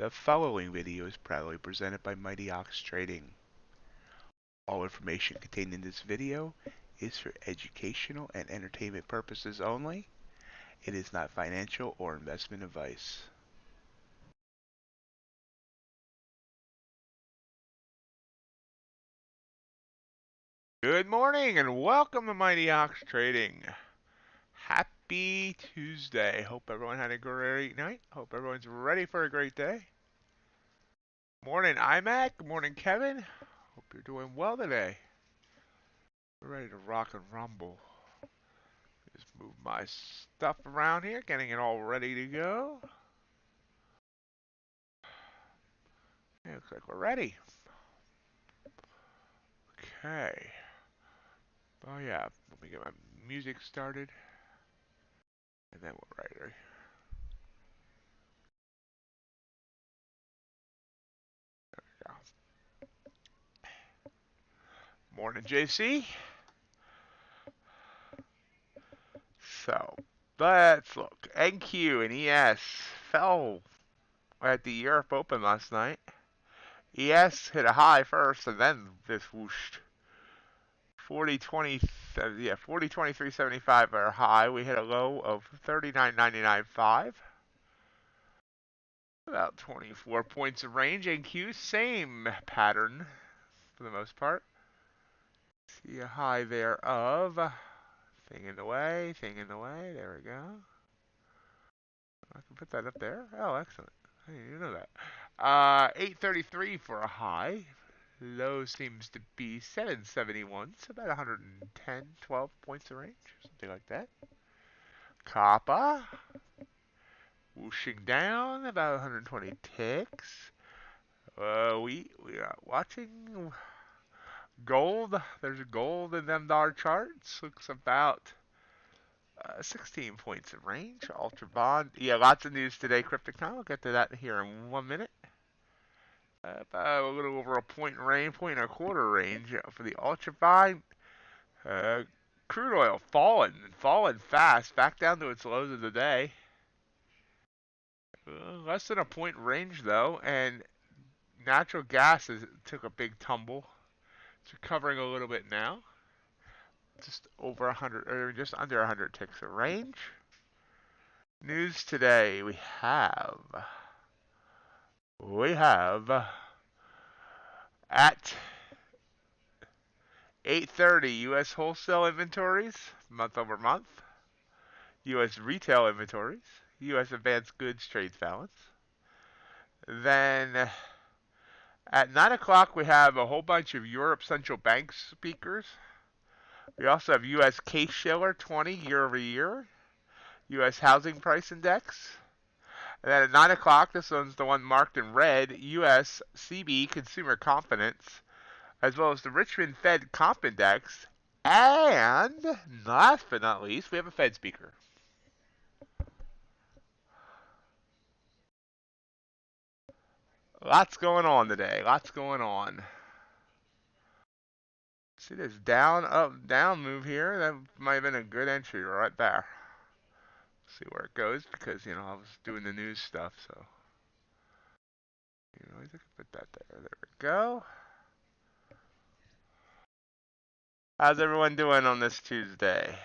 The following video is proudly presented by MightyOxTrading. All information contained in this video is for educational and entertainment purposes only. It is not financial or investment advice. Good morning and welcome to MightyOxTrading. Happy Tuesday. Hope everyone had a great night. Hope everyone's ready for a great day. Morning, iMac. Good morning, Kevin. Hope you're doing well today. We're ready to rock and rumble. Just move my stuff around here, getting it all ready to go. It looks like we're ready. Okay. Oh yeah, let me get my music started, and then we're ready. Yeah. Morning, JC. So, let's look. NQ and ES fell at the Europe Open last night. ES hit a high first, and then this whooshed. 40.20, yeah, 40.23.75 our high. We hit a low of 39.99.5. About 24 points of range. NQ, same pattern for the most part. See a high there of thing in the way, thing in the way. There we go. I can put that up there. Oh, excellent. I didn't even know that. 833 for a high. Low seems to be 771, so about 110, 12 points of range, something like that. Copper, whooshing down about 120 ticks. We are watching gold. There's gold in them dar charts. Looks about 16 points of range. Ultra bond. Yeah, lots of news today. Crypto.com. I'll get to that here in 1 minute. About a little over a point range, point and a quarter range for the ultra bond. Crude oil falling fast, back down to its lows of the day. Less than a point range though, and natural gas took a big tumble. It's recovering a little bit now. Just over 100, or just under 100 ticks of range. News today we have at 8:30 U.S. wholesale inventories month over month. U.S. retail inventories, U.S. advanced goods trade balance. Then at 9 o'clock, we have a whole bunch of Europe central bank speakers. We also have U.S. Case-Shiller 20 year over year, U.S. housing price index. And then at 9 o'clock, this one's the one marked in red, U.S. CB consumer confidence, as well as the Richmond Fed comp index. And last but not least, we have a Fed speaker. Lots going on today. Lots going on. See this down, up, down move here? That might have been a good entry right there. See where it goes because, I was doing the news stuff, so. I can put that there. There we go. How's everyone doing on this Tuesday?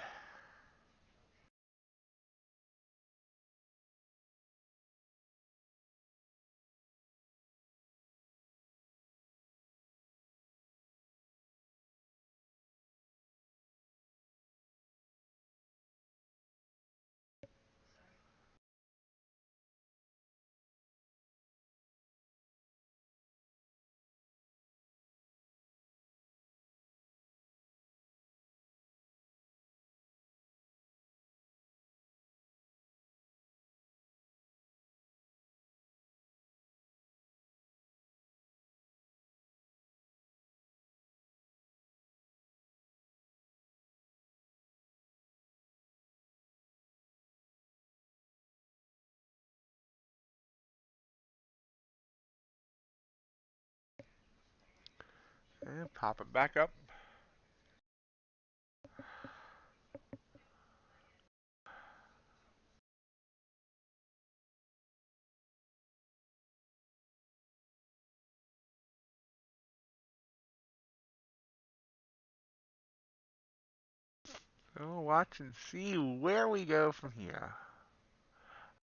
And pop it back up. So watch and see where we go from here.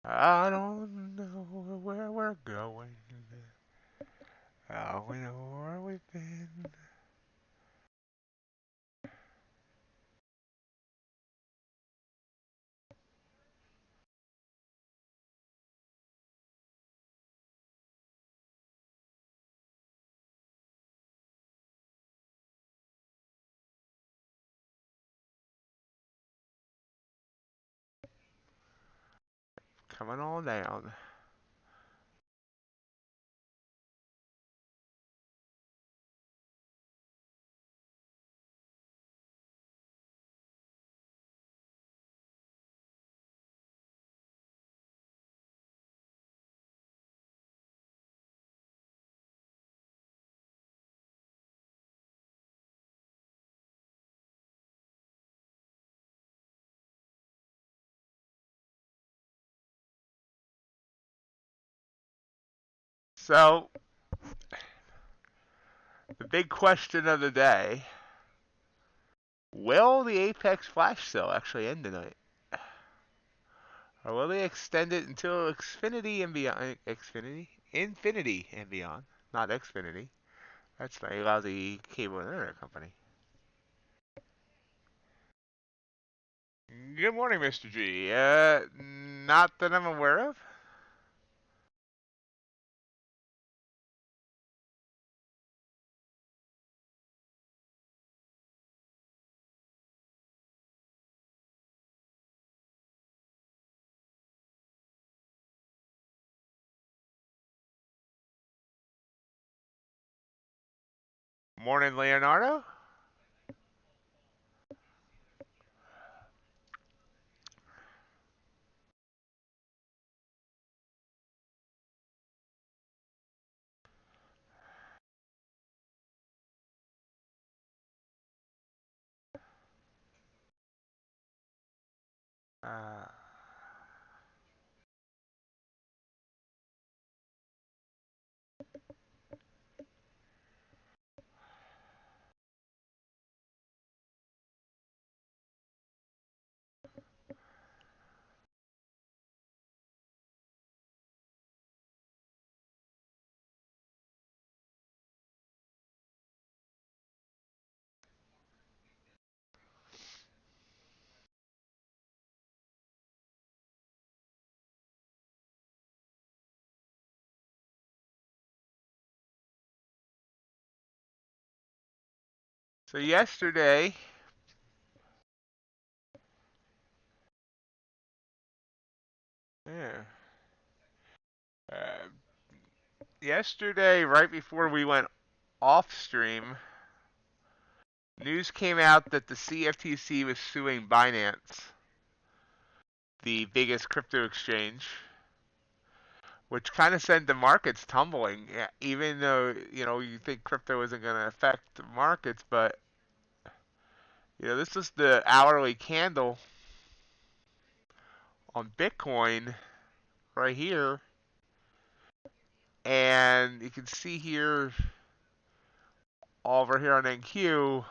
I don't know where we're going. All we know where we've been. Coming on down. So, the big question of the day, will the Apex flash sale actually end tonight? Or will they extend it until Xfinity and beyond? Xfinity? Infinity and beyond. Not Xfinity. That's my lousy cable and internet company. Good morning, Mr. G. Not that I'm aware of. Morning, Leonardo. Uh, so yesterday, yeah, uh, yesterday, right before we went off stream, news came out that the CFTC was suing Binance, the biggest crypto exchange, which kind of sent the markets tumbling. Yeah, even though you think crypto isn't going to affect the markets, but this is the hourly candle on Bitcoin right here, and you can see here over here on NQ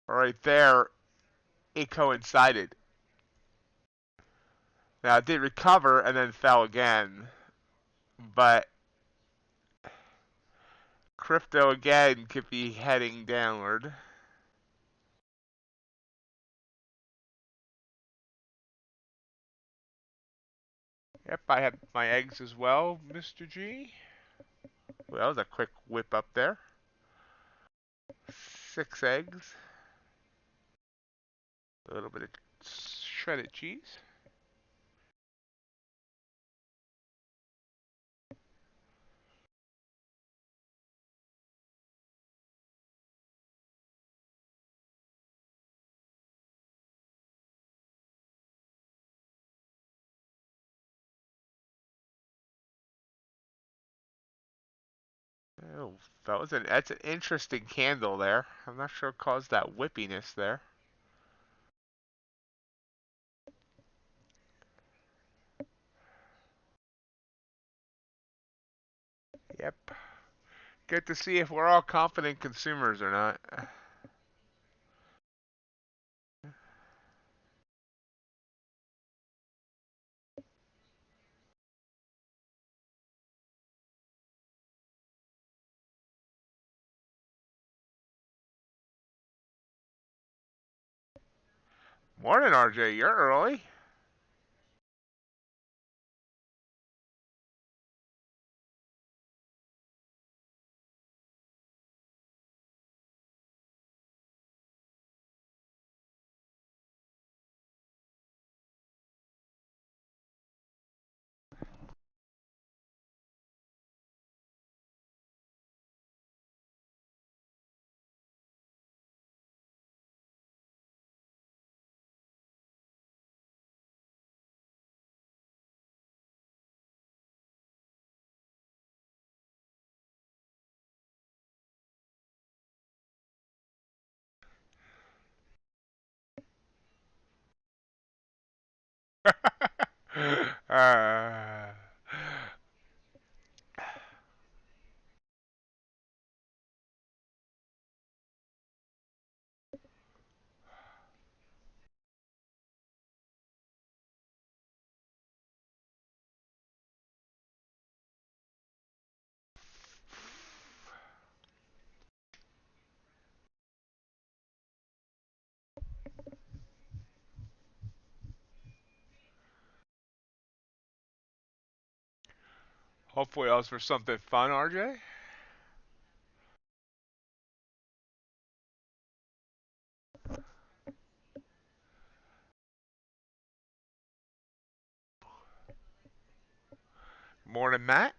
right there, it coincided. Now it did recover and then fell again, but crypto again could be heading downward. Yep, I have my eggs as well, Mr. G. Well, that was a quick whip up there. 6 eggs. A little bit of shredded cheese. Oh, that's an interesting candle there. I'm not sure what caused that whippiness there. Yep. Good to see if we're all confident consumers or not. Morning, RJ. You're early. uh, Hopefully, else for something fun, RJ. Morning, Matt.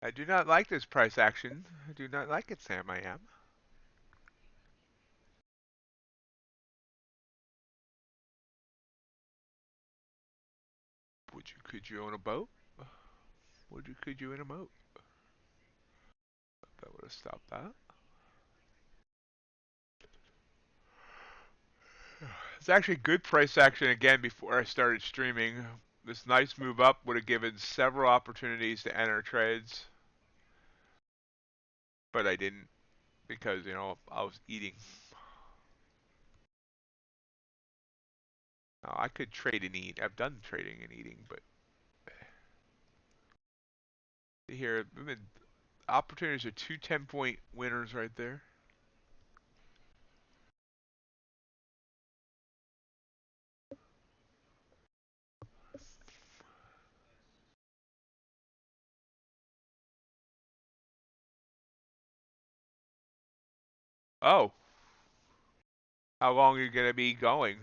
I do not like this price action. I do not like it, Sam. I am. Could you own a boat? Could you own a boat? That would have stopped that. It's actually good price action again before I started streaming. This nice move up would have given several opportunities to enter trades, but I didn't because, I was eating. Now, I could trade and eat. I've done trading and eating, but here, opportunities are two 10-point winners right there. Oh, how long are you going to be going?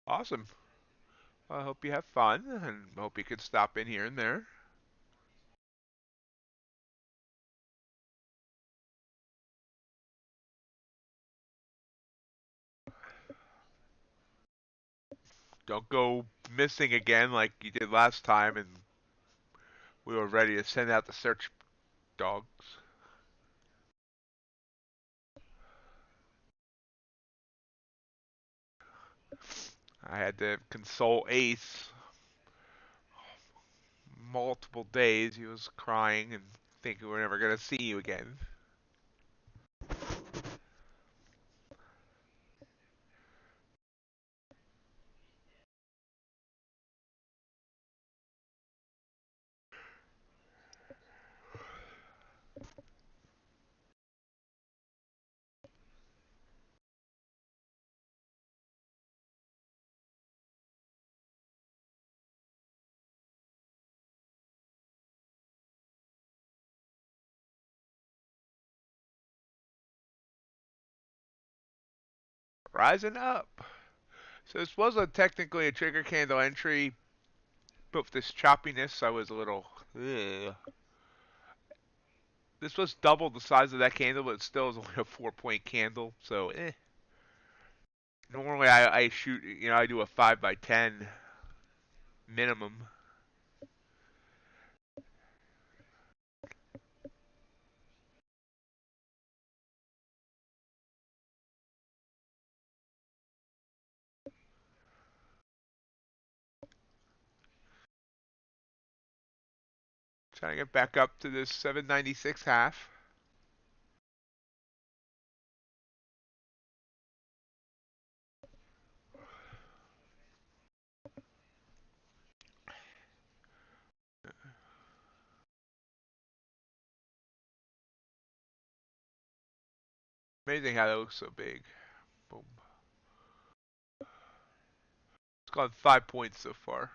Awesome. Well, I hope you have fun and hope you can stop in here and there. Don't go missing again like you did last time and we were ready to send out the search dogs. I had to console Ace multiple days. He was crying and thinking we're never going to see you again. Rising up. So this wasn't technically a trigger candle entry, but with this choppiness, I was a little. Ugh. This was double the size of that candle, but it still is only a 4-point candle. So, Normally, I shoot. I do a 5 by 10 minimum. Trying to get back up to this 796 half. Amazing how that looks so big. Boom. It's gone 5 points so far.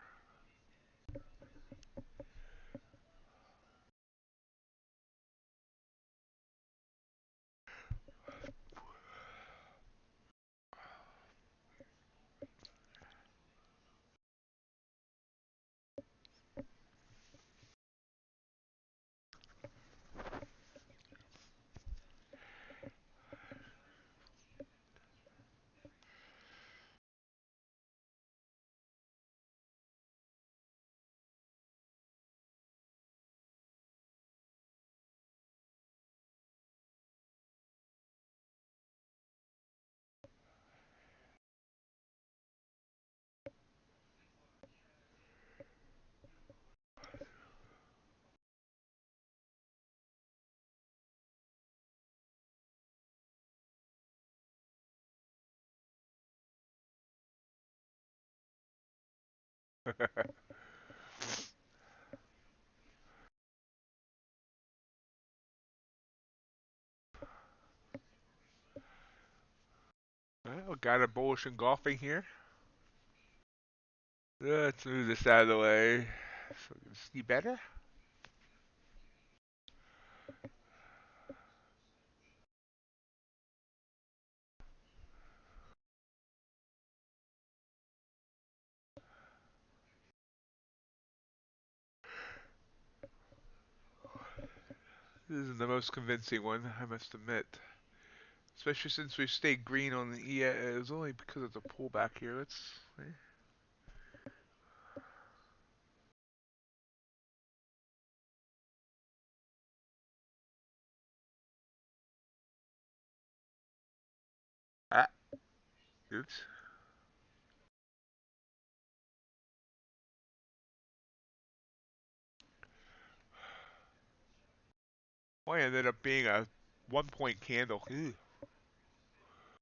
Well, got a bullish engulfing here. Let's move this out of the way. So we can see better. This is the most convincing one, I must admit. Especially since we stayed green on the EA. It was only because of the pullback here. Let's see. Ah, oops. Well, it ended up being a 1 point candle. Ew.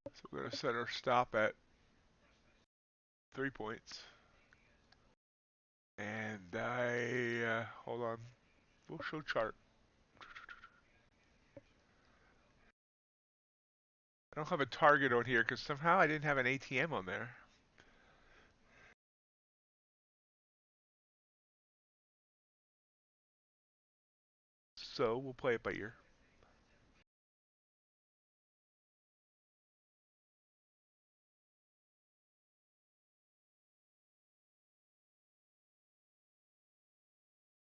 So we're going to set our stop at 3 points. And hold on. We'll show chart. I don't have a target on here because somehow I didn't have an ATM on there. So we'll play it by ear.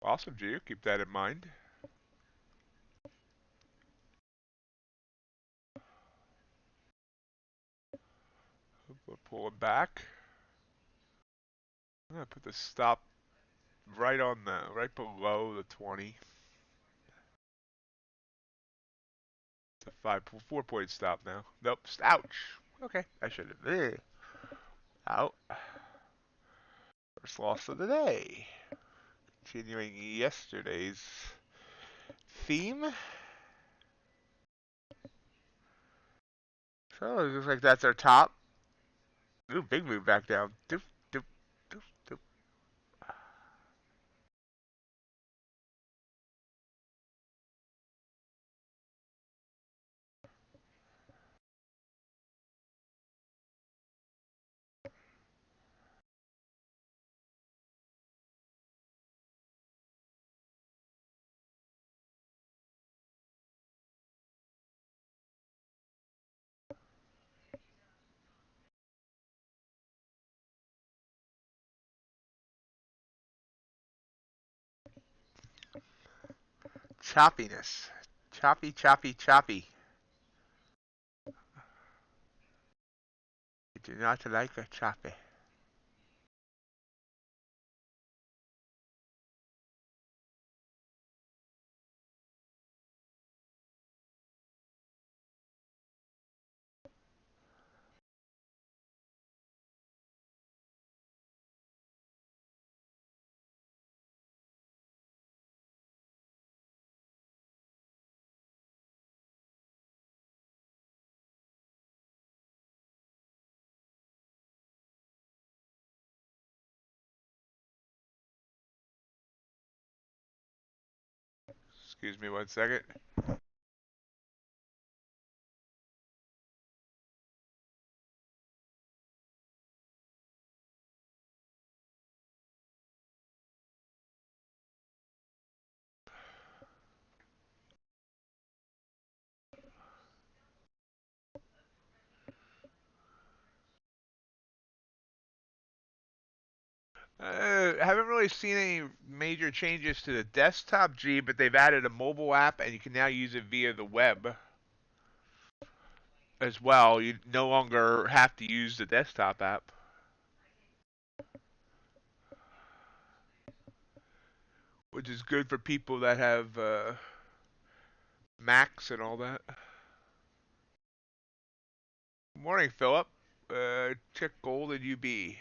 Awesome, G. Keep that in mind. We'll pull it back. I'm gonna put the stop right below the 20. It's a 4 point stop now. Nope. Ouch. Okay, I should have. Out. First loss of the day. Continuing yesterday's theme. So it looks like that's our top. Ooh, big move back down. Doop, doop, doop, doop. Choppiness. Choppy, choppy, choppy. I do not like a choppy. Excuse me 1 second. Haven't really seen any major changes to the desktop G, but they've added a mobile app and you can now use it via the web as well. You no longer have to use the desktop app, which is good for people that have Macs and all that. Morning, Philip. Check gold and UB.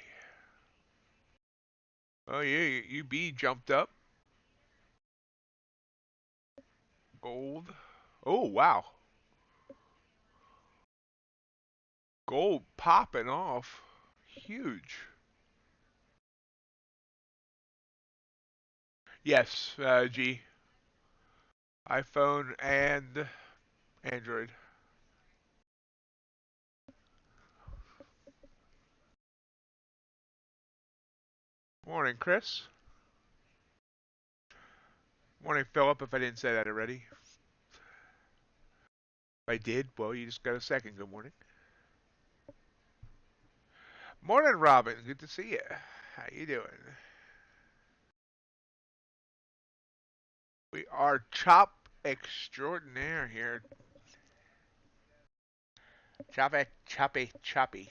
Oh yeah, UB jumped up. Gold. Oh wow, gold popping off. Huge. Yes, G. iPhone and Android. Morning, Chris. Morning, Philip, if I didn't say that already. If I did, well, you just got a second. Good morning. Morning, Robin. Good to see you. How you doing? We are chop extraordinaire here. Choppy, choppy, choppy.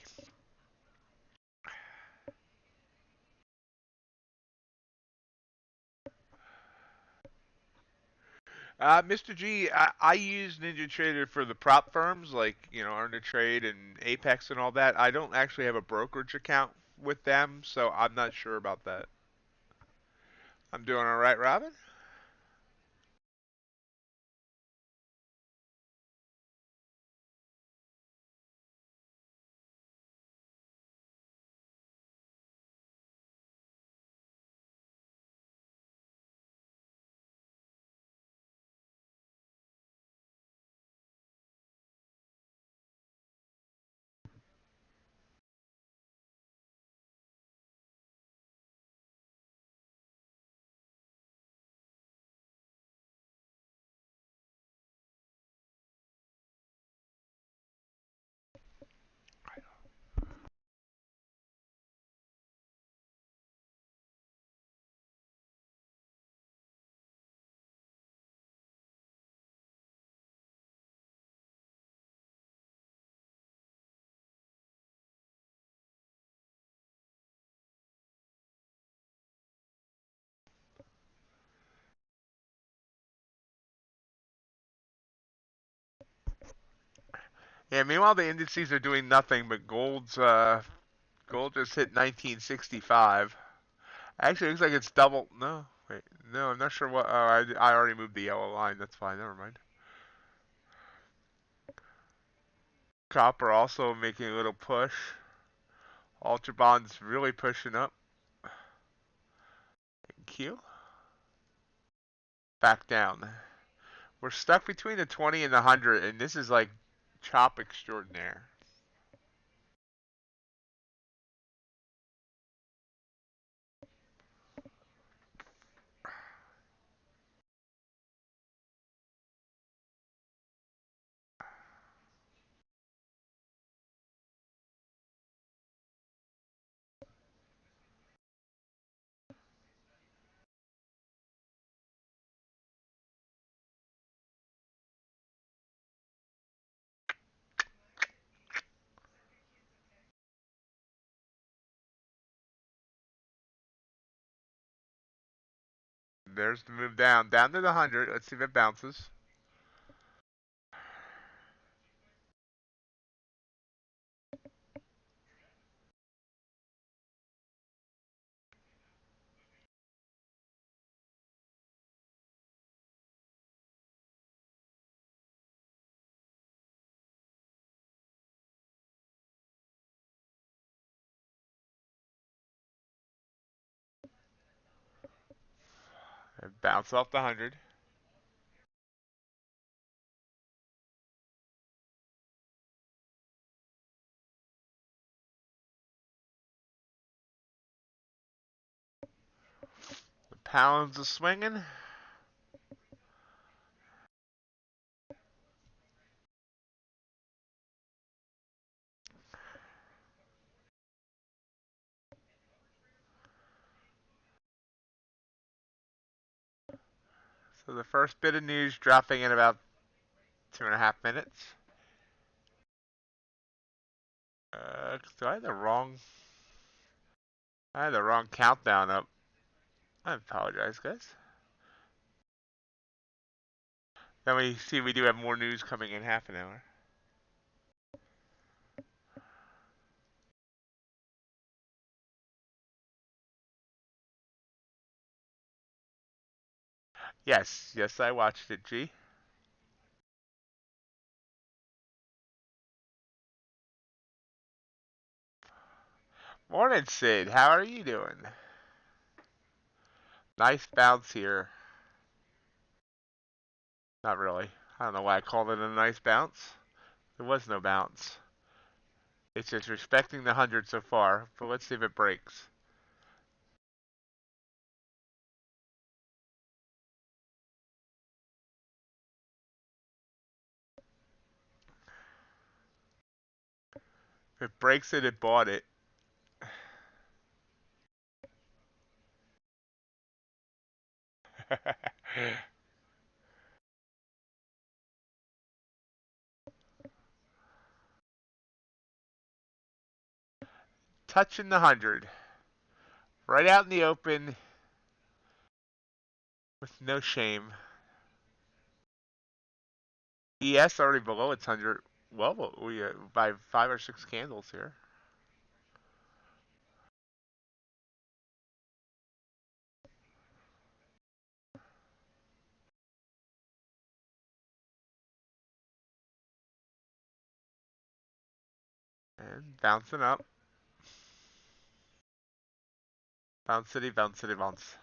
Mr. G, I use NinjaTrader for the prop firms like, Earn to Trade and Apex and all that. I don't actually have a brokerage account with them, so I'm not sure about that. I'm doing all right, Robin. Yeah, meanwhile the indices are doing nothing, but gold just hit 1965. Actually, it looks like it's double. No, wait, no, I'm not sure what. Oh, I already moved the yellow line. That's fine. Never mind. Copper also making a little push. Ultra bonds really pushing up. Q back down. We're stuck between the 20 and the 100, and this is like chop extraordinaire. There's the move down to the 100. Let's see if it bounces. It bounced off the 100. The pounds are swinging. So the first bit of news dropping in about 2.5 minutes. So I had the wrong countdown up. I apologize, guys. Then we see we do have more news coming in half an hour. Yes, I watched it, G. Morning, Sid. How are you doing? Nice bounce here. Not really. I don't know why I called it a nice bounce. There was no bounce. It's just respecting the 100 so far, but let's see if it breaks. If it breaks it, it bought it. Touching the 100. Right out in the open with no shame. ES already below its 100. Well, we by 5 or 6 candles here. And bouncing up. Bounce city, bounce city, bounce.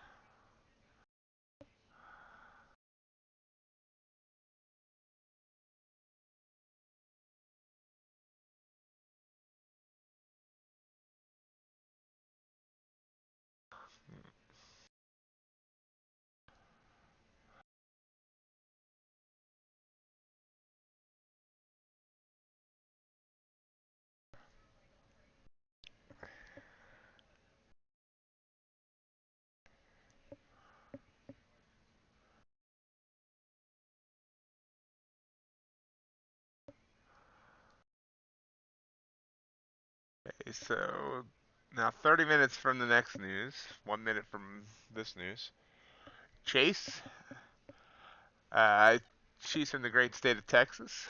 Okay, so now 30 minutes from the next news, 1 minute from this news. Chase, she's from the great state of Texas.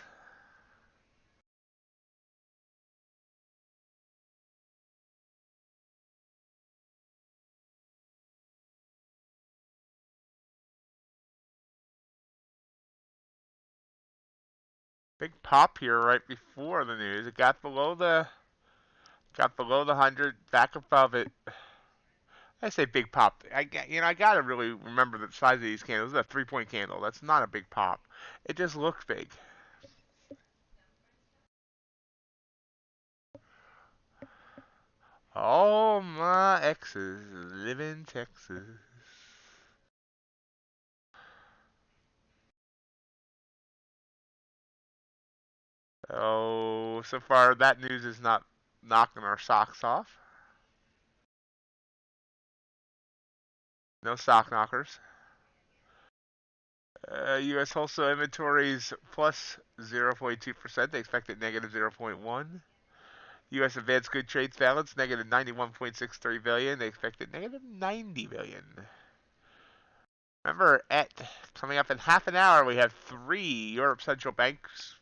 Big pop here right before the news. It got below the 100, back above it. I say big pop. I gotta really remember the size of these candles. This is a 3-point candle. That's not a big pop. It just looks big. All my exes live in Texas. Oh, so far that news is not knocking our socks off. No sock knockers. U.S. wholesale inventories plus 0.2%. They expected negative 0.1. U.S. advanced good trades balance negative 91.63 billion. They expected negative 90 billion. Remember, coming up in half an hour, we have 3 Europe central banks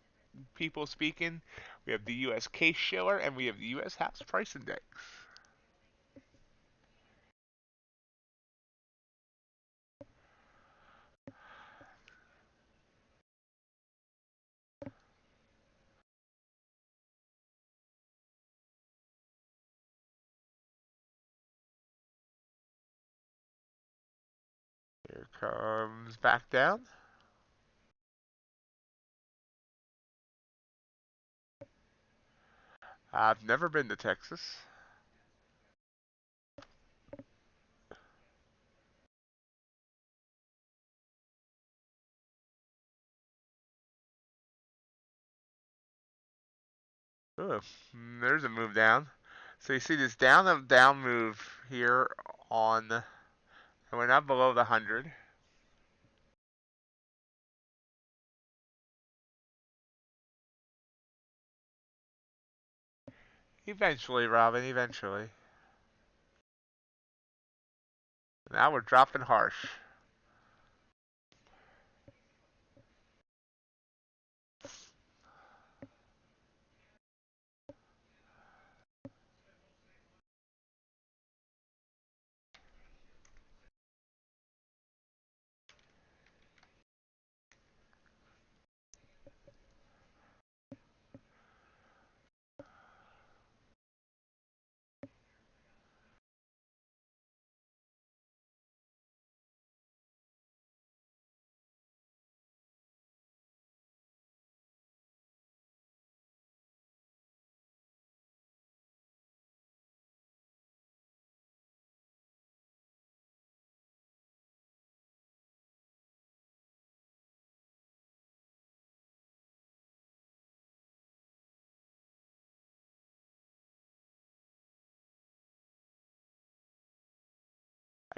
people speaking. We have the U.S. case shiller and we have the U.S. house price index. Here comes back down. I've never been to Texas. Ooh, there's a move down. So you see this down move here on, and we're not below the 100. Eventually, Robin, eventually. Now we're dropping harsh.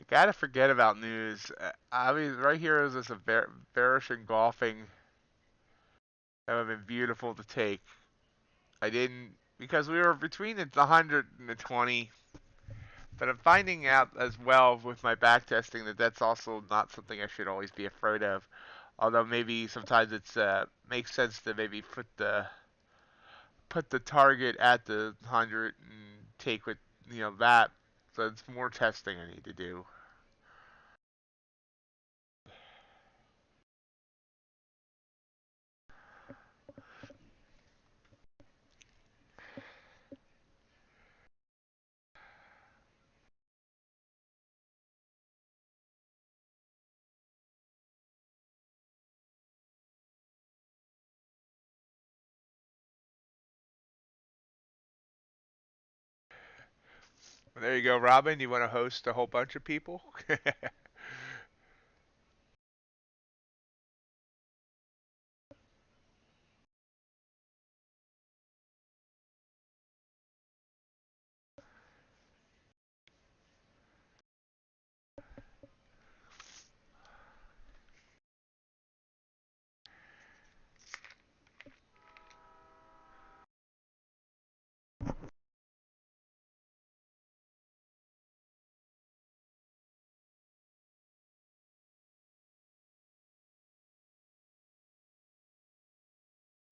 Gotta forget about news. I mean, right here is this a bearish engulfing. That would have been beautiful to take. I didn't because we were between the 100 and the 20. But I'm finding out as well with my back testing that that's also not something I should always be afraid of. Although maybe sometimes it's makes sense to maybe put the target at the 100 and take with that. So it's more testing I need to do. Well, there you go, Robin. You want to host a whole bunch of people?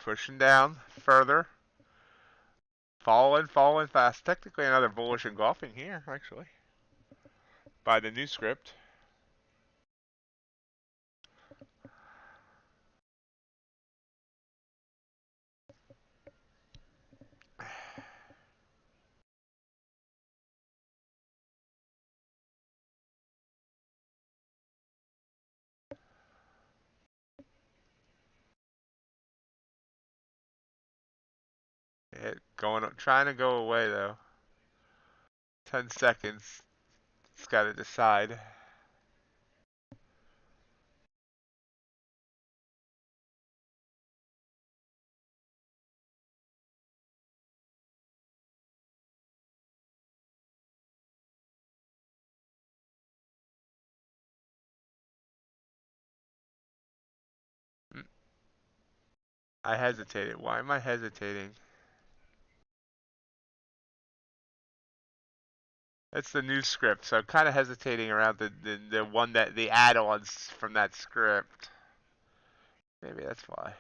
Pushing down further. Falling fast. Technically another bullish engulfing here, actually. By the new script. Trying to go away though. 10 seconds. It's got to decide. Mm, I hesitated. Why am I hesitating? It's the new script, so I'm kind of hesitating around the one that the add-ons from that script. Maybe that's why.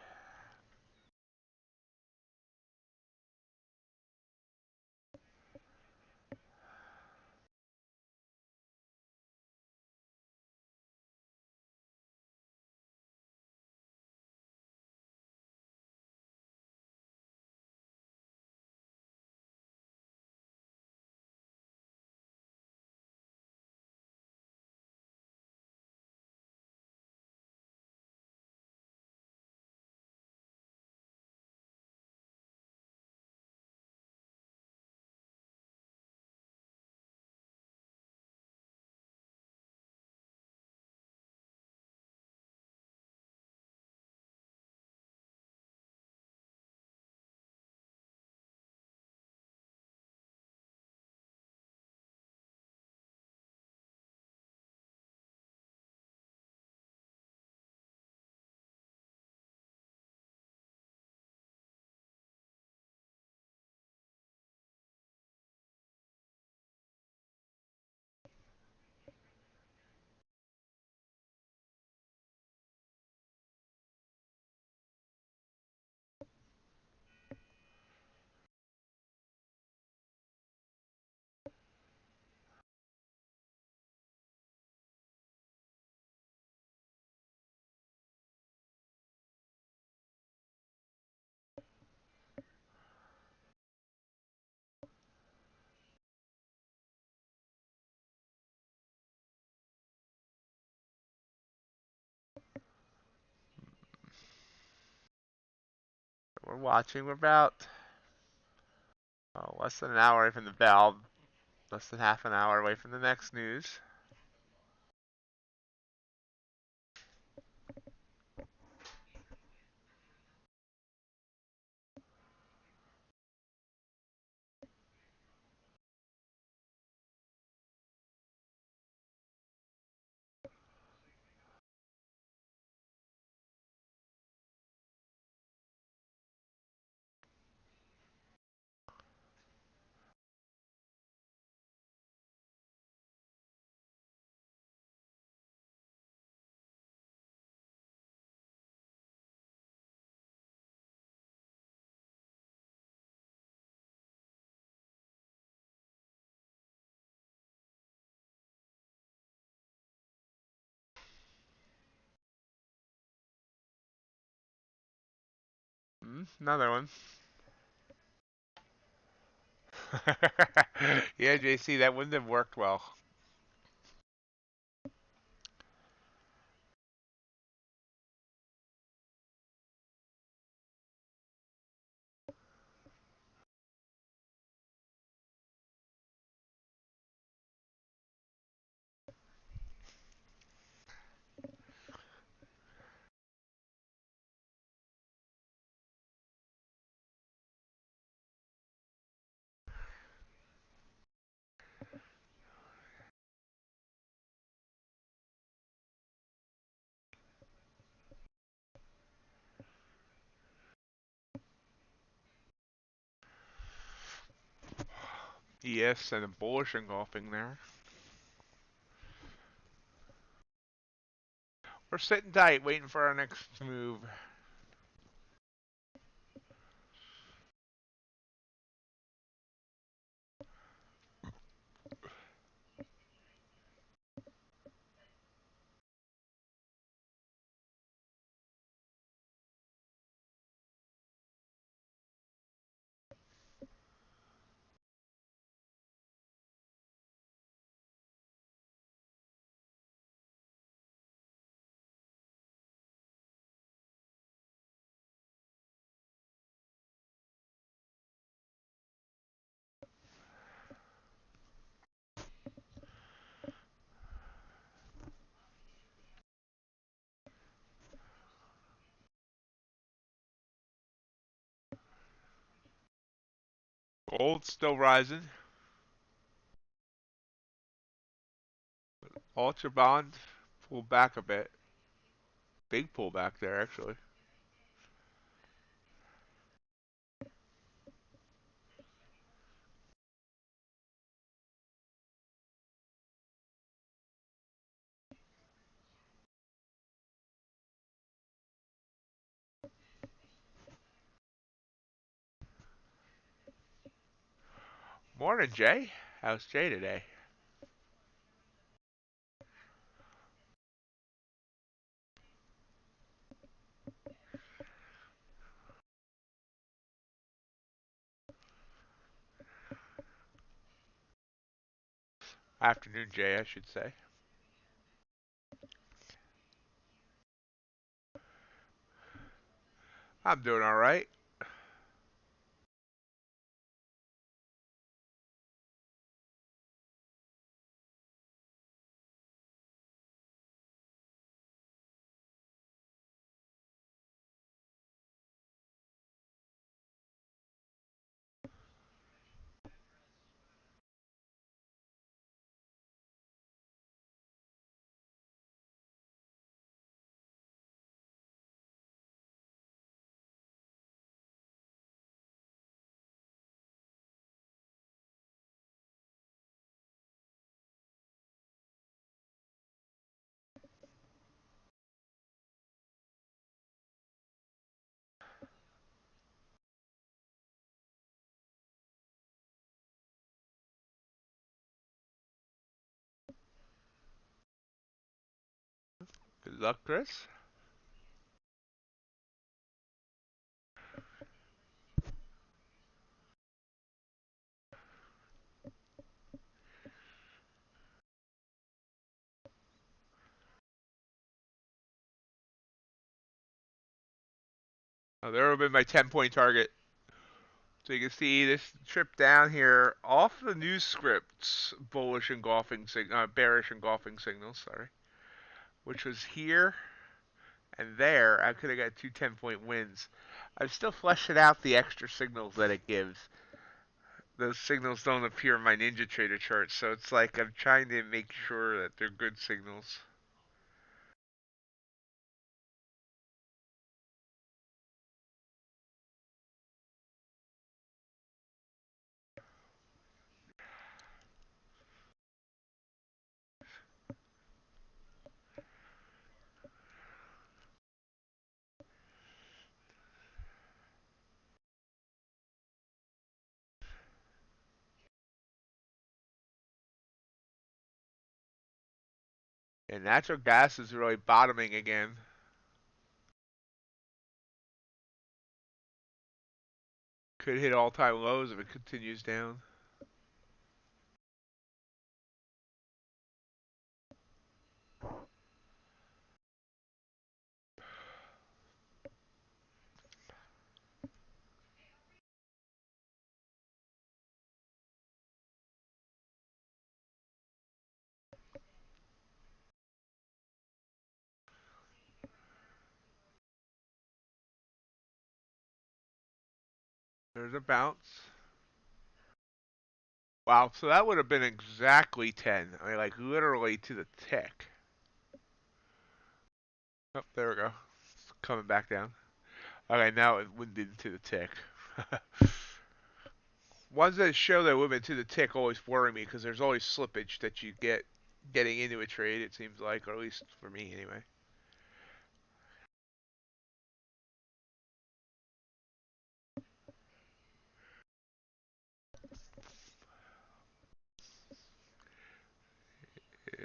We're watching. We're about less than an hour away from the bell. Less than half an hour away from the next news. Another one. Yeah, JC, that wouldn't have worked well. Yes, and a bullish engulfing there. We're sitting tight, waiting for our next move. Gold still rising. Ultra bond pulled back a bit. Big pullback there, actually. Morning, Jay. How's Jay today? Afternoon, Jay, I should say. I'm doing all right. Good luck, Chris. Oh, there would have been my 10-point target. So you can see this trip down here off the news scripts, bullish engulfing bearish engulfing signals, sorry, which was here and there. I could have got two 10-point wins. I'm still fleshing out the extra signals that it gives. Those signals don't appear in my NinjaTrader chart, so it's like I'm trying to make sure that they're good signals. And natural gas is really bottoming again. Could hit all-time lows if it continues down. There's a bounce. Wow, so that would have been exactly 10. I mean, like literally to the tick. Oh, there we go. It's coming back down. Okay, now it went into the tick. Ones that show that women to the tick always worry me because there's always slippage that you get getting into a trade, it seems like, or at least for me anyway.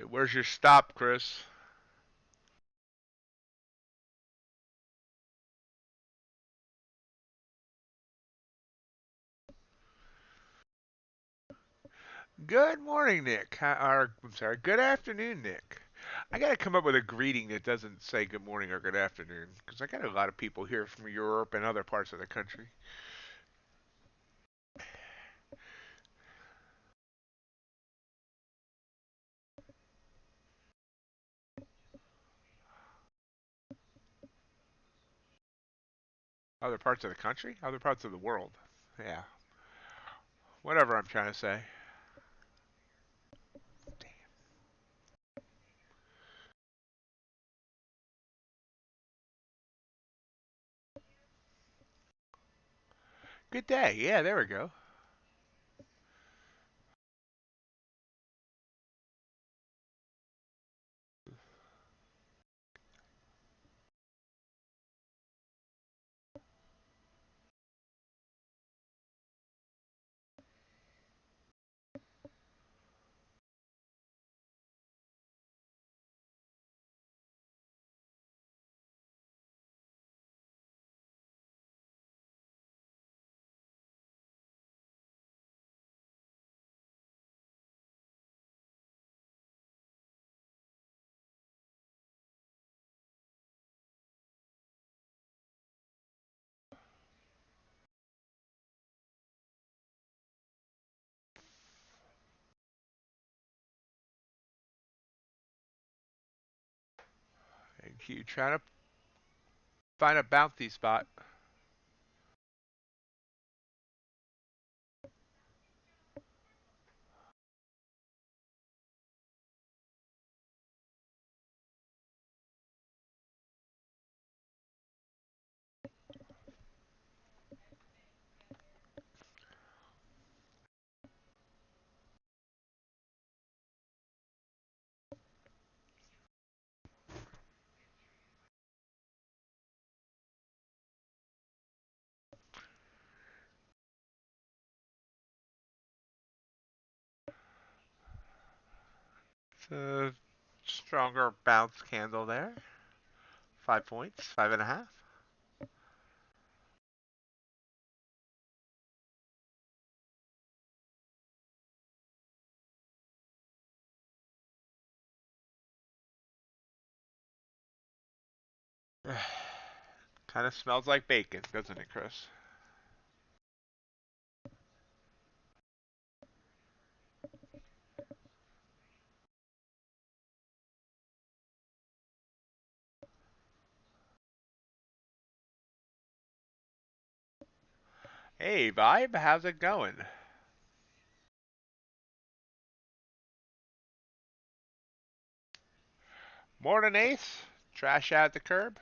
Where's your stop, Chris? Good morning, Nick. I'm sorry, good afternoon, Nick. I gotta come up with a greeting that doesn't say good morning or good afternoon because I got a lot of people here from Europe and other parts of the country. Other parts of the country? Other parts of the world. Yeah. Whatever I'm trying to say. Good day. Yeah, there we go. And you trying to find a bounty spot. It's a stronger bounce candle there. 5 points, 5.5. Kind of smells like bacon, doesn't it, Chris? Hey, Vibe, how's it going? Morning, Ace. Trash out the curb.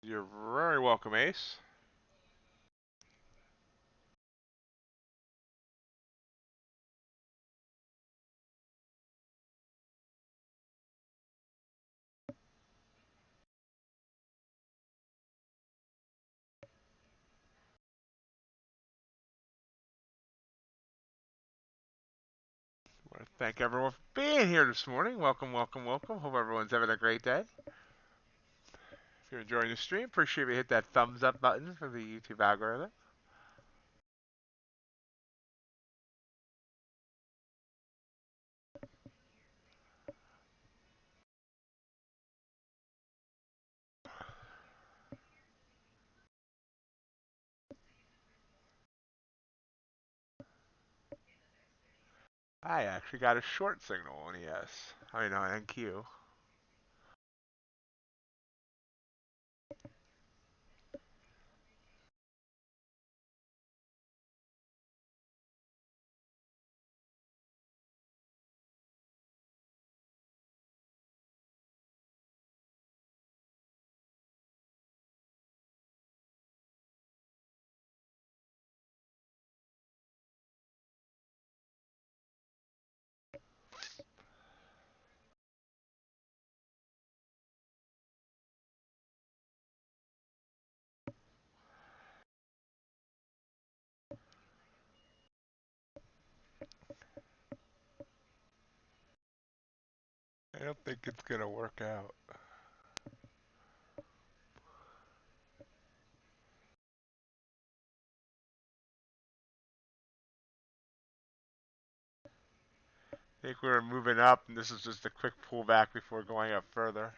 You're very welcome, Ace. Thank everyone for being here this morning. Welcome, welcome, welcome. Hope everyone's having a great day. If you're enjoying the stream, appreciate if you hit that thumbs up button for the YouTube algorithm. I actually got a short signal on ES. I mean, on NQ. I don't think it's going to work out. I think we were moving up, and this is just a quick pullback before going up further.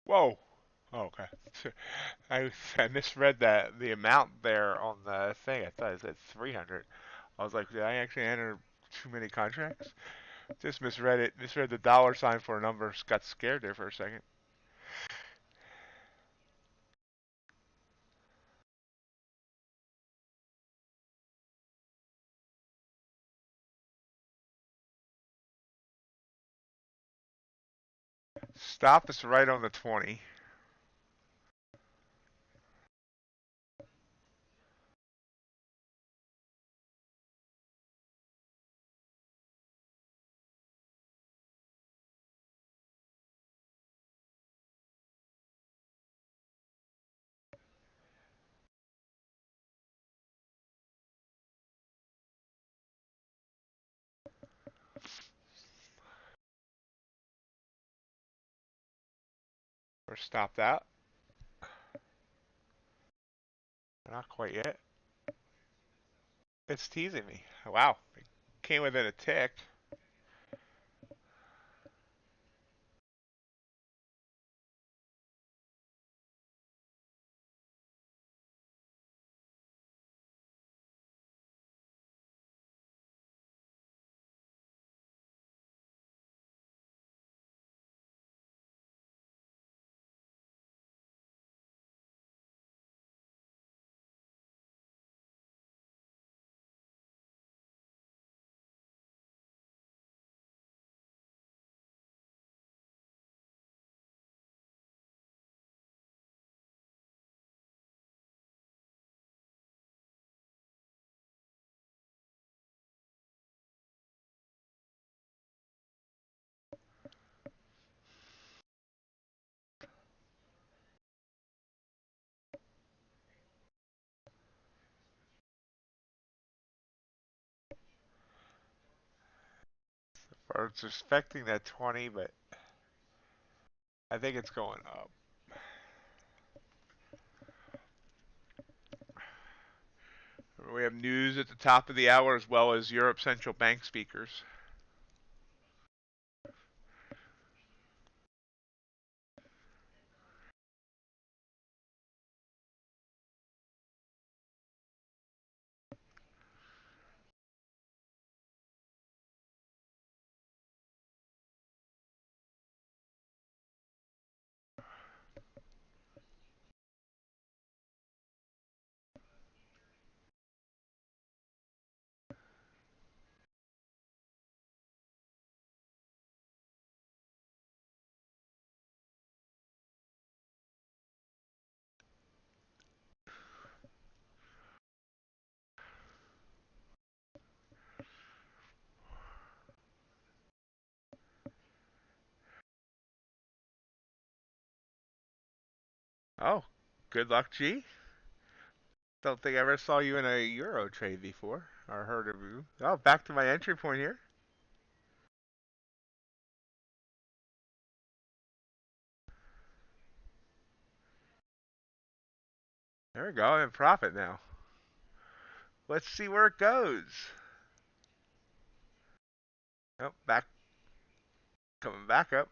Whoa. Oh, okay. I misread the amount there on the thing. I thought it said 300. I was like, did I actually enter too many contracts? Just misread it. Misread the dollar sign for a number. Got scared there for a second. Stop is right on the 20. Or stopped out. Not quite yet. It's teasing me. Wow. It came within a tick. Or it's expecting that 20, but I think it's going up. We have news at the top of the hour as well as Europe central bank speakers. Oh, good luck, G. Don't think I ever saw you in a Euro trade before or heard of you. Oh, back to my entry point here. There we go. I'm in profit now. Let's see where it goes. Oh, back, coming back up.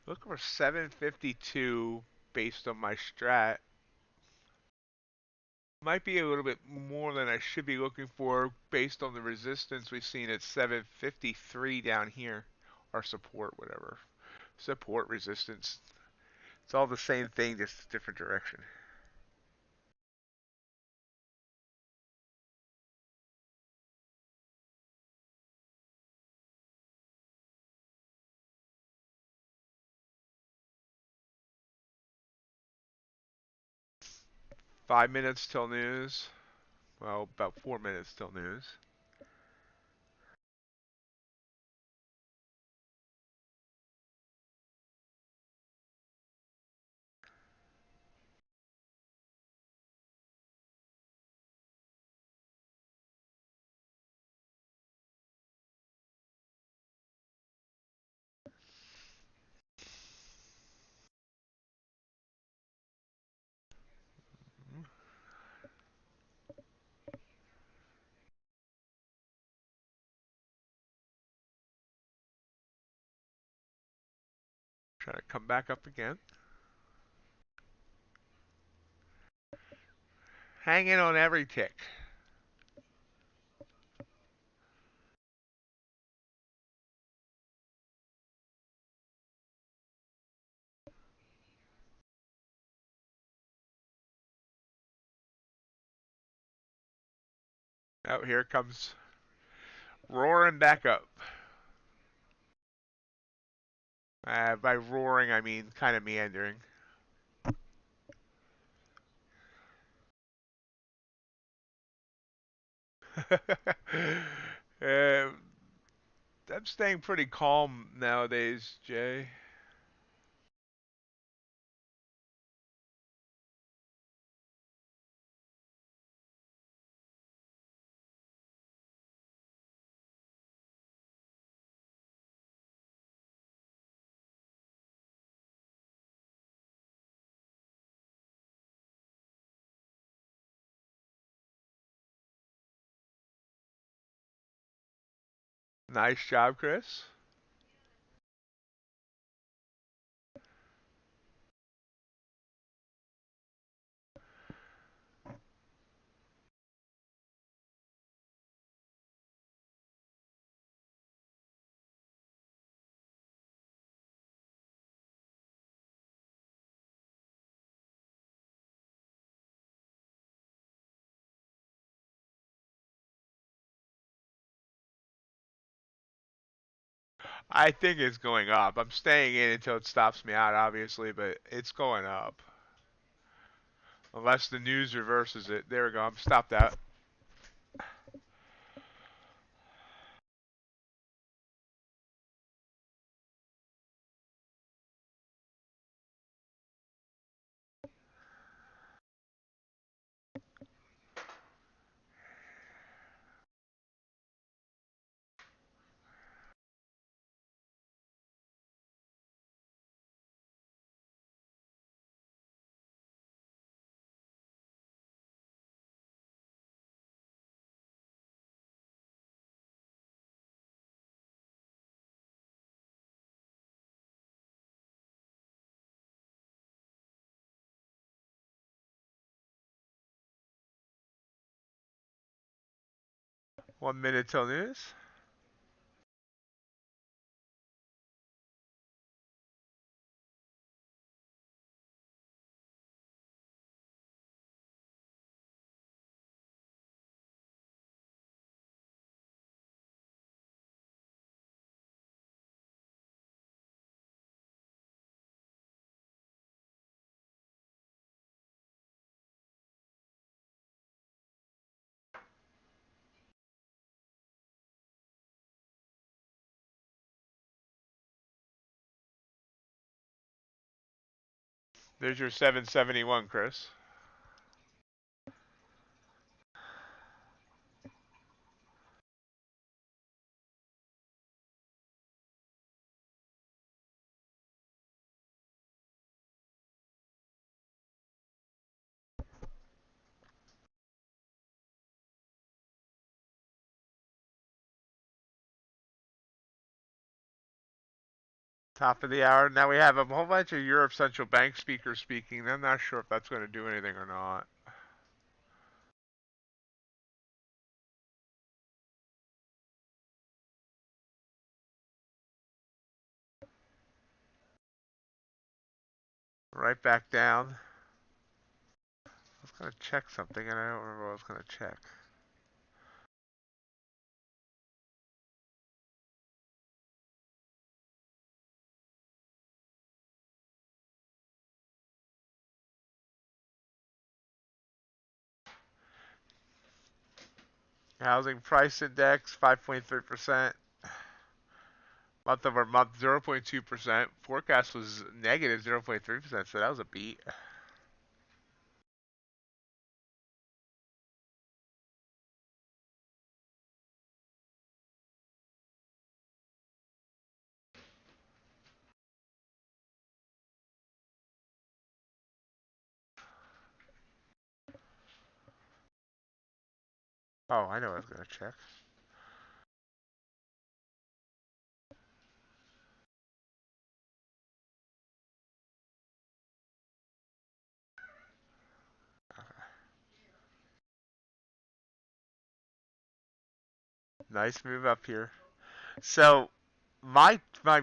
Looking for 752 based on my strat. Might be a little bit more than I should be looking for based on the resistance we've seen at 753 down here. Or support, whatever. Support, resistance. It's all the same thing, just different direction. Five minutes till news. Well, about 4 minutes till news. Try to come back up again. Hang in on every tick. Oh, here it comes roaring back up. By roaring, I mean kind of meandering. uh, I'm staying pretty calm nowadays, Jay. Nice job, Chris. I think it's going up. I'm staying in until it stops me out, obviously, but it's going up. Unless the news reverses it. There we go. I'm stopped out. 1 minute till news. There's your 771, Chris. Top of the hour. Now we have a whole bunch of Europe Central Bank speakers speaking. I'm not sure if that's going to do anything or not. Right back down. I was going to check something and I don't remember what I was going to check. Housing price index 5.3%. Month over month 0.2%. Forecast was negative 0.3%, so that was a beat. Oh, I know what I was going to check. Nice move up here. So my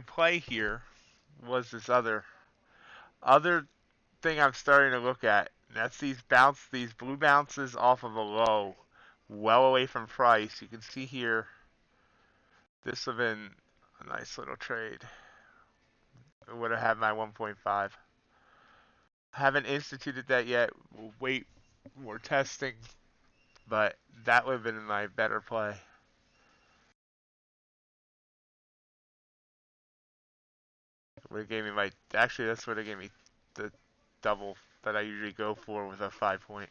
play here was this other thing I'm starting to look at. And that's these blue bounces off of a low, well away from price. You can see here, this would have been a nice little trade. It would have had my 1.5. Haven't instituted that yet. We'll wait more testing, but that would have been my better play. Would have gave me actually that's what it gave me the double that I usually go for with a 5 point.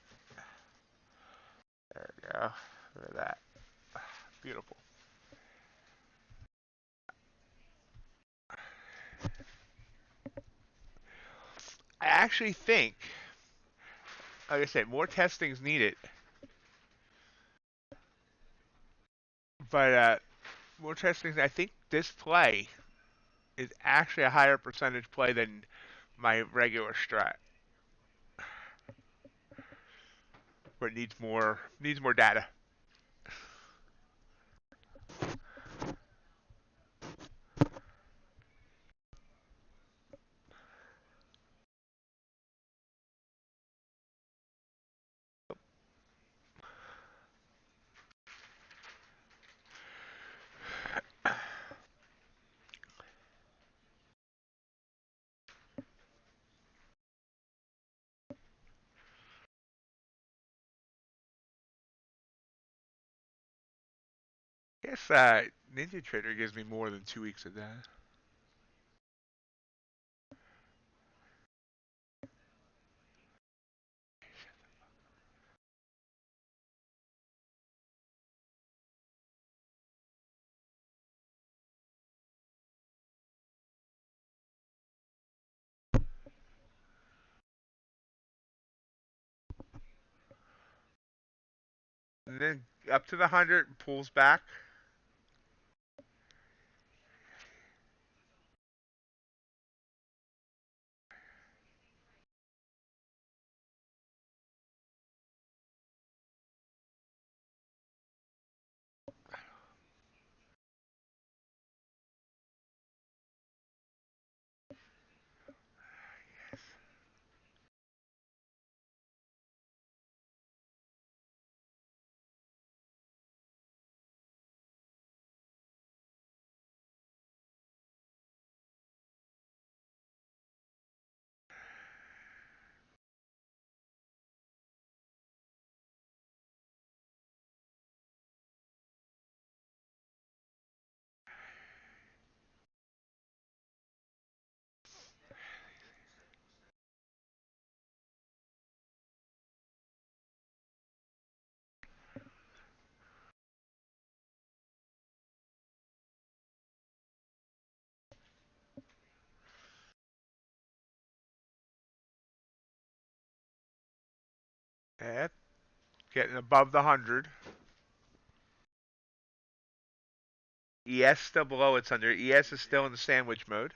There we go. Look at that. Beautiful. I actually think, like I said, more testing is needed. But more testing, I think this play is actually a higher percentage play than my regular strat. But it needs more data. I guess NinjaTrader gives me more than 2 weeks of data. And then up to the 100, pulls back. Eh, getting above the 100. ES still below its 100. ES is still in the sandwich mode.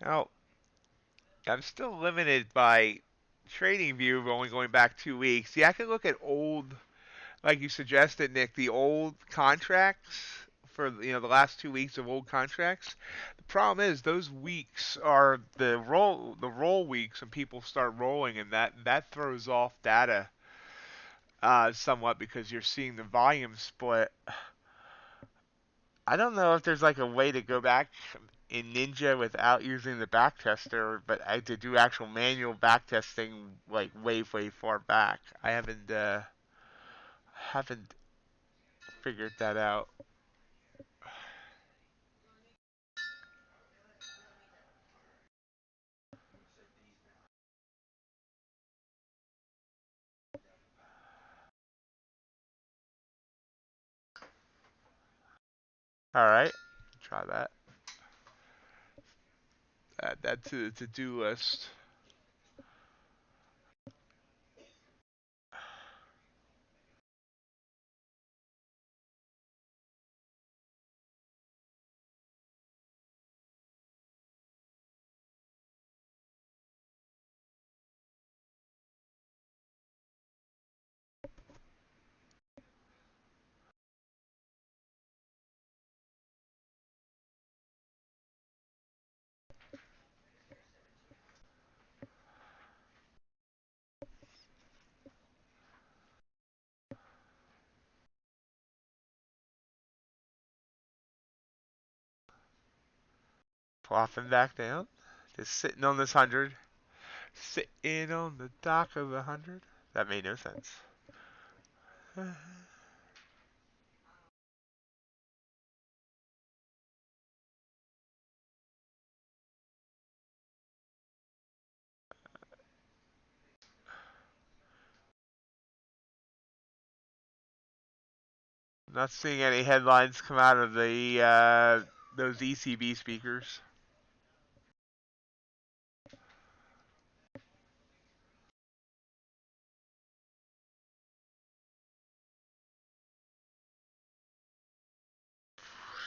Now, I'm still limited by trading view, only going back 2 weeks. Yeah, I can look at old, like you suggested, Nick, the old contracts for the last 2 weeks of old contracts. The problem is those weeks are the roll weeks, and people start rolling, and that throws off data somewhat because you're seeing the volume split. I don't know if there's like a way to go back in Ninja without using the back tester, but I to do actual manual back testing like way far back. I haven't figured that out. All right, try that. Add that to the to-do list. Plopping back down. Just sitting on this 100. Sitting on the dock of the 100. That made no sense. Not seeing any headlines come out of the those ECB speakers.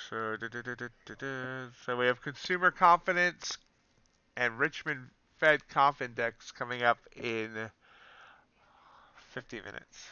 So we have consumer confidence and Richmond Fed Conf Index coming up in 50 minutes.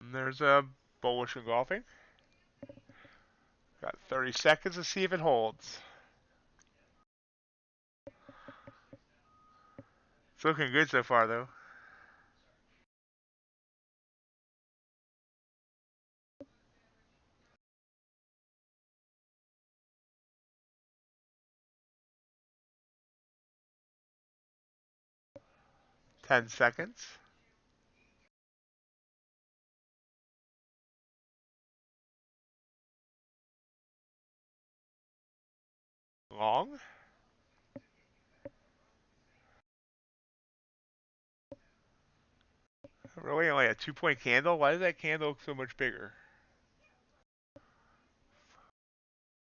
And there's a bullish engulfing. Got 30 seconds to see if it holds. It's looking good so far, though. Ten seconds. Long? Really only a 2 point candle? Why does that candle look so much bigger?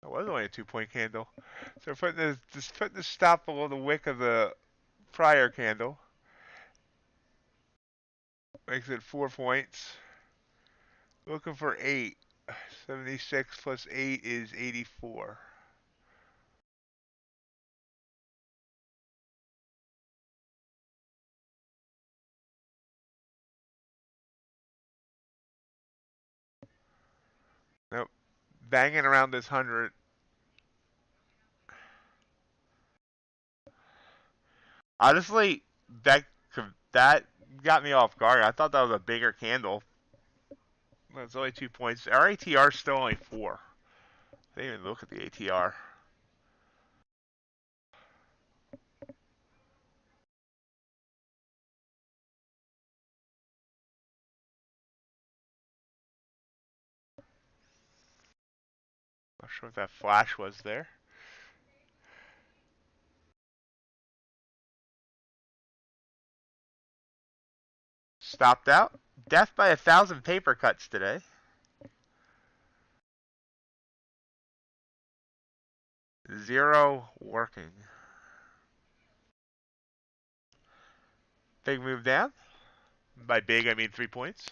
It was only a 2 point candle. So just putting the stop below the wick of the prior candle makes it 4 points. Looking for 8. 76 plus 8 is 84. Nope. Banging around this 100. Honestly, that that got me off guard. I thought that was a bigger candle. It's only 2 points. Our ATR is still only 4. I didn't even look at the ATR. Not sure what that flash was there. Stopped out. Death by 1,000 paper cuts today. 0 working. Big move down. By big, I mean 3 points.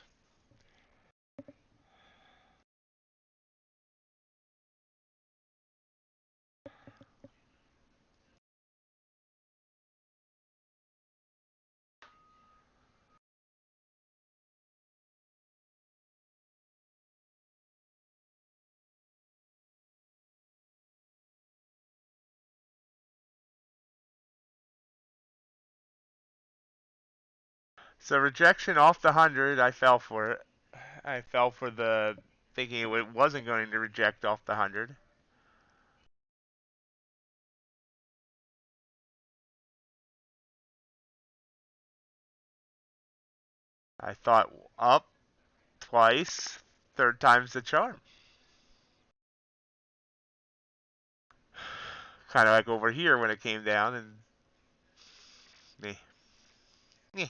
So rejection off the 100. I fell for it. I fell for the thinking it wasn't going to reject off the 100. I thought up twice. Third time's the charm. Kind of like over here when it came down and meh. Meh.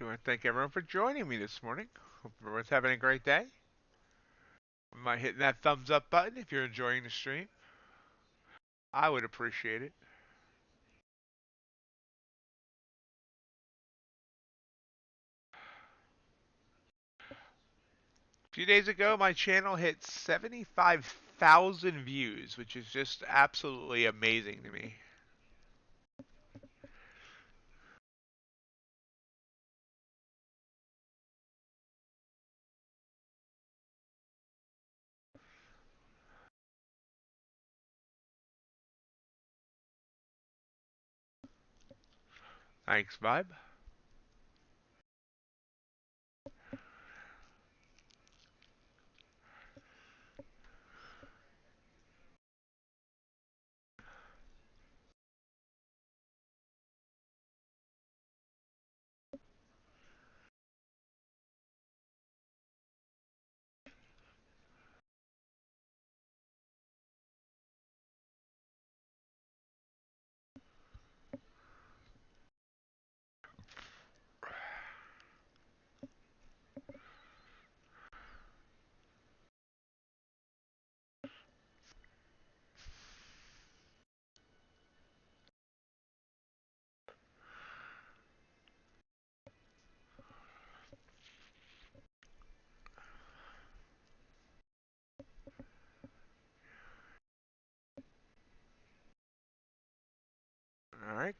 I want to thank everyone for joining me this morning. Hope everyone's having a great day. Mind hitting that thumbs up button if you're enjoying the stream. I would appreciate it. A few days ago, my channel hit 75,000 views, which is just absolutely amazing to me. Thanks, Vibe.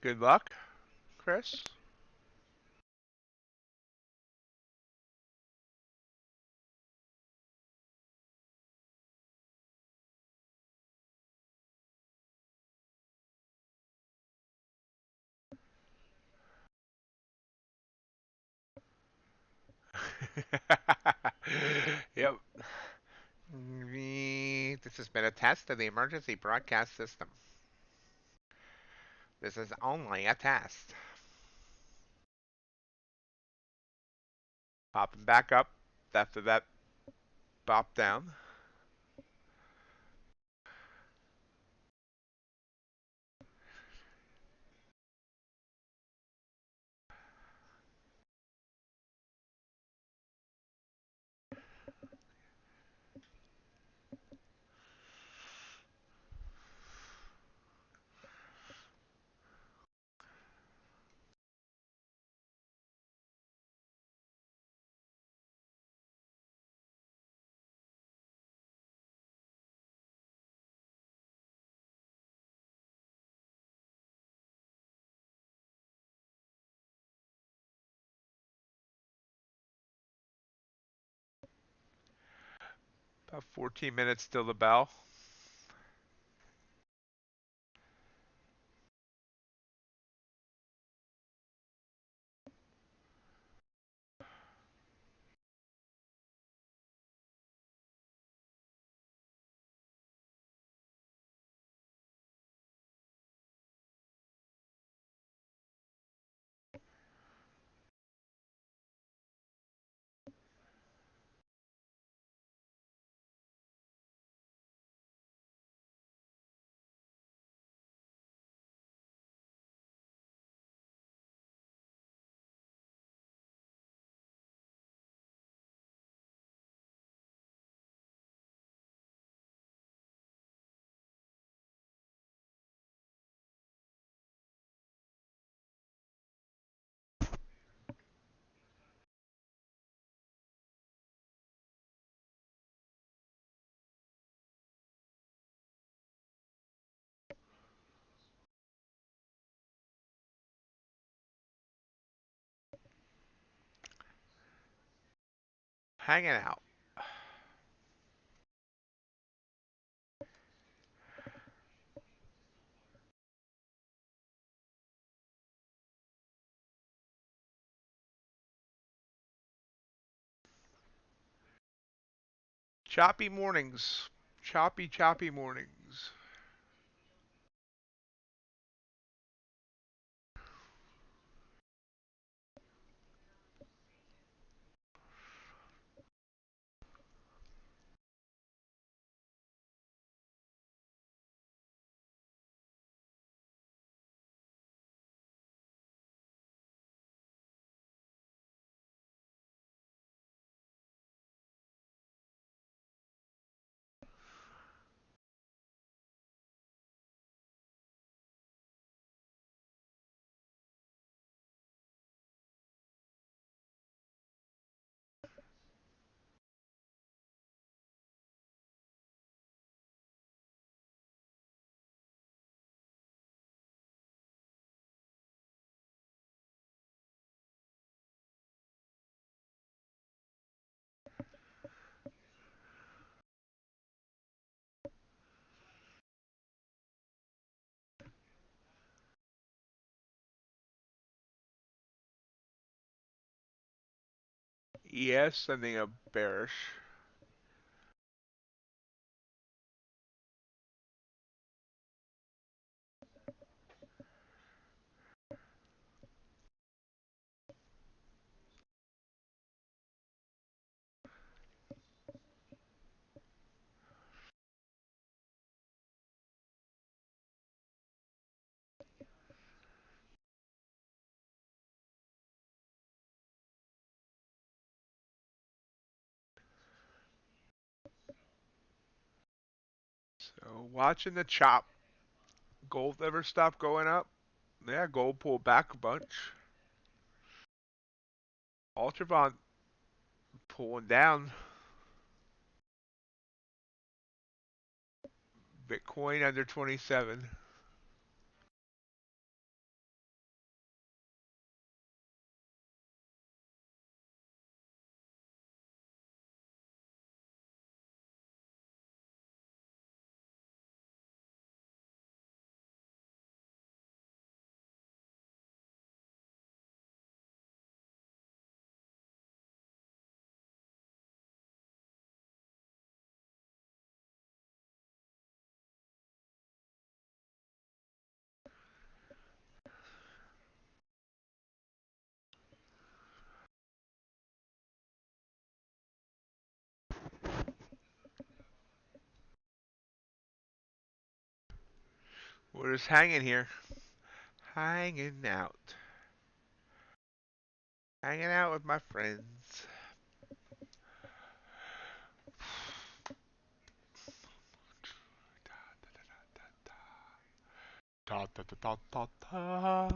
Good luck, Chris. Yep. This has been a test of the emergency broadcast system. This is only a test. Popping back up after that pop down. About 14 minutes till the bell. Hanging out. Choppy mornings. Choppy mornings. ES sending a bearish. So watching the chop. Gold ever stop going up? Yeah, gold pulled back a bunch. Ultravon pulling down. Bitcoin under 27. We're just hanging here. Hanging out. Hanging out with my friends. Ta ta ta ta ta ta.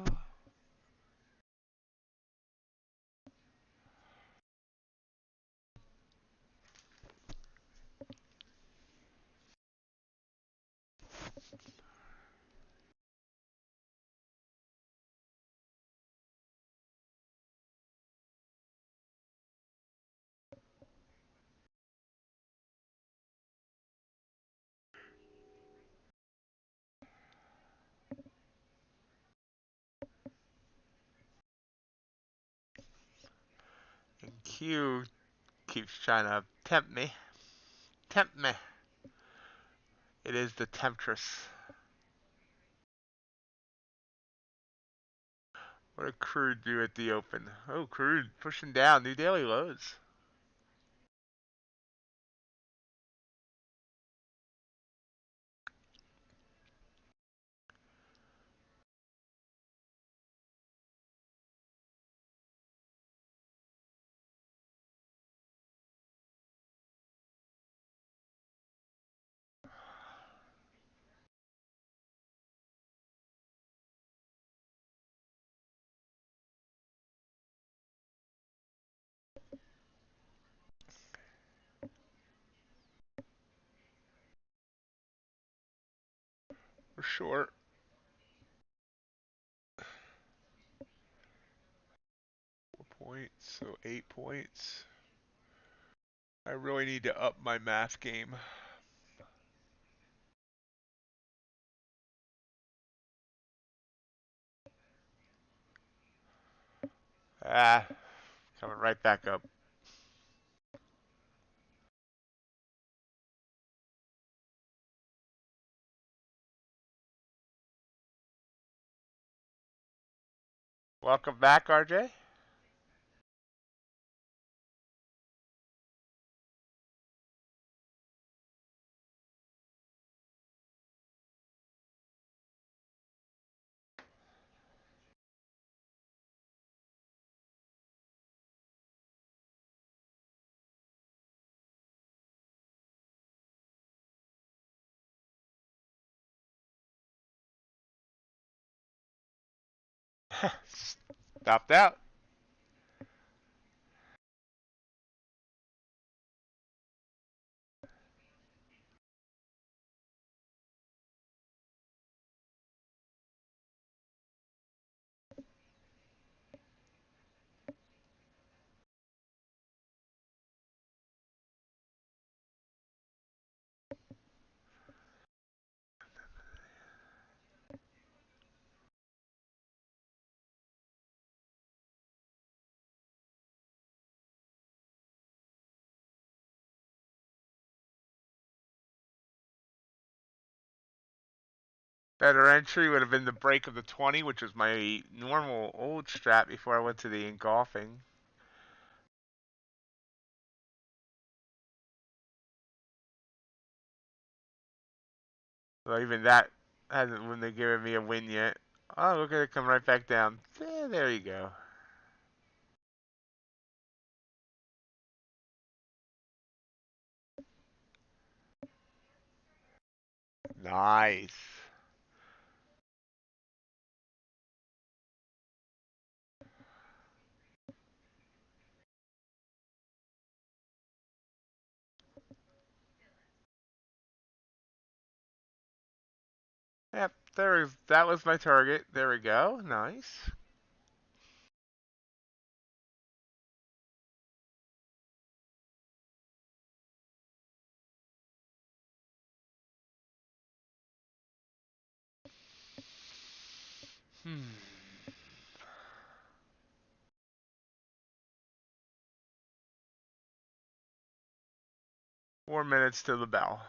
And Q keeps trying to tempt me. Tempt me. It is the temptress. What did crude do at the open? Oh, crude pushing down. New daily lows. We're short. 4 points, so 8 points. I really need to up my math game. Ah, coming right back up. Welcome back, RJ. Stopped out. Better entry would have been the break of the 20, which was my normal old strat before I went to the engulfing. So even that hasn't when they given me a win yet. Oh, look at it come right back down. There you go. Nice. Yep, that was my target. There we go. Nice. Hmm. 4 minutes to the bell.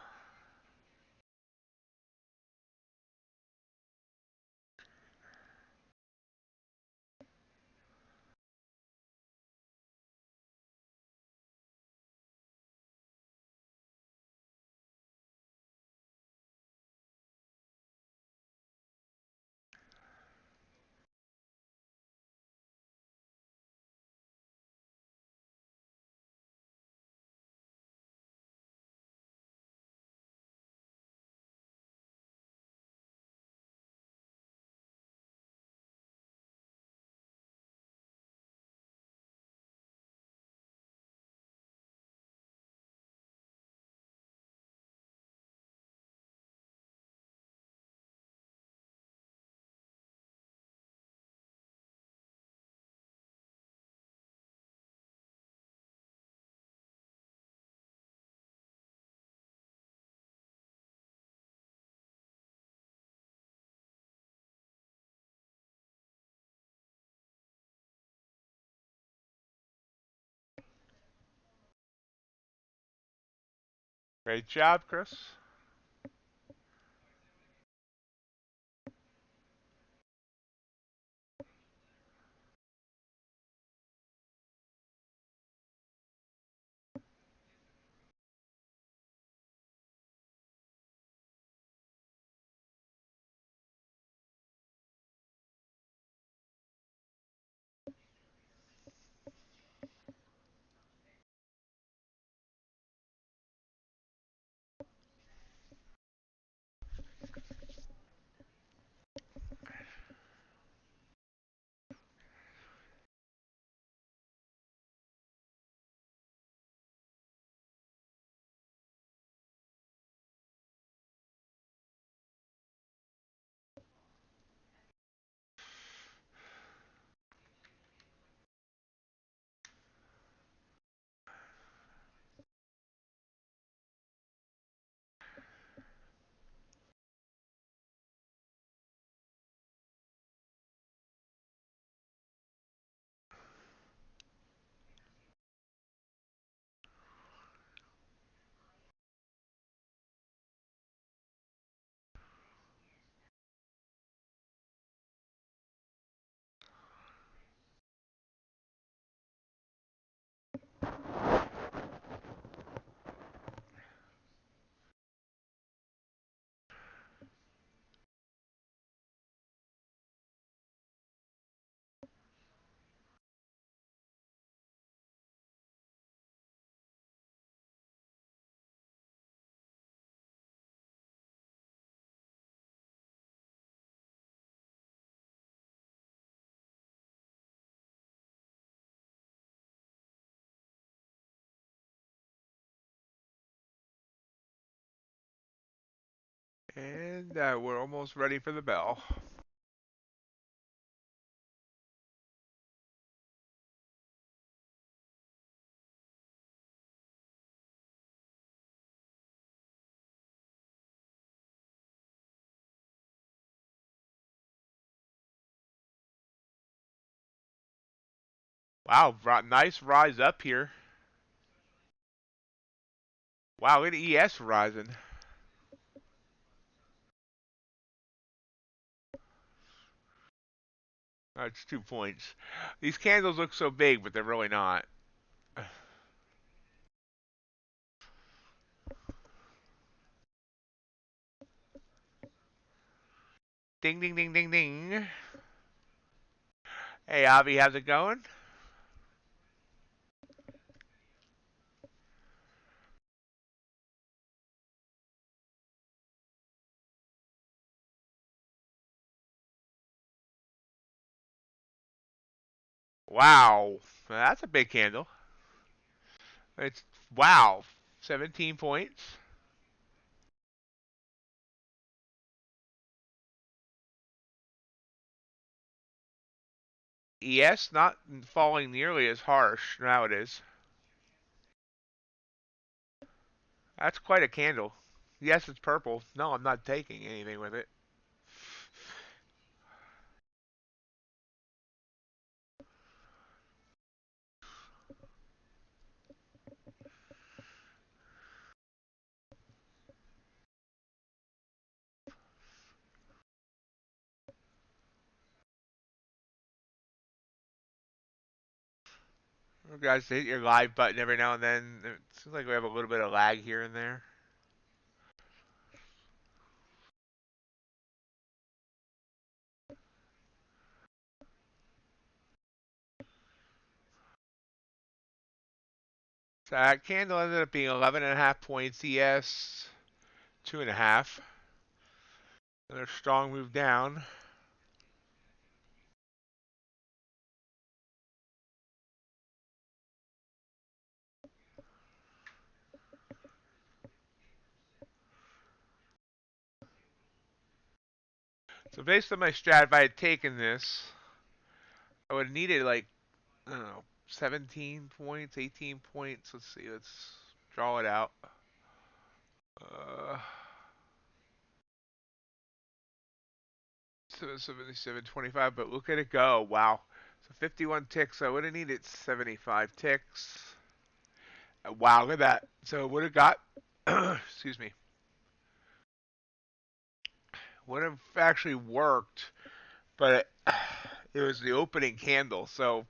Great job, Chris. And we're almost ready for the bell. Wow, nice rise up here. Wow, look at ES rising. That's 2 points. These candles look so big, but they're really not. Ding, ding, ding, ding, ding. Hey, Avi, how's it going? Wow, that's a big candle. It's wow, 17 points. ES not falling nearly as harsh. Now it is. That's quite a candle. Yes, it's purple. No, I'm not taking anything with it. You guys hit your live button every now and then. It seems like we have a little bit of lag here and there. So that candle ended up being 11.5 points. ES 2.5. Another strong move down. So based on my strat, if I had taken this, I would have needed like, I don't know, 17 points, 18 points. Let's see, let's draw it out. Uh, 777.25, but look at it go. Wow. So 51 ticks. I would have needed 75 ticks. Wow, look at that. So would have got excuse me, would have actually worked, but it was the opening candle. So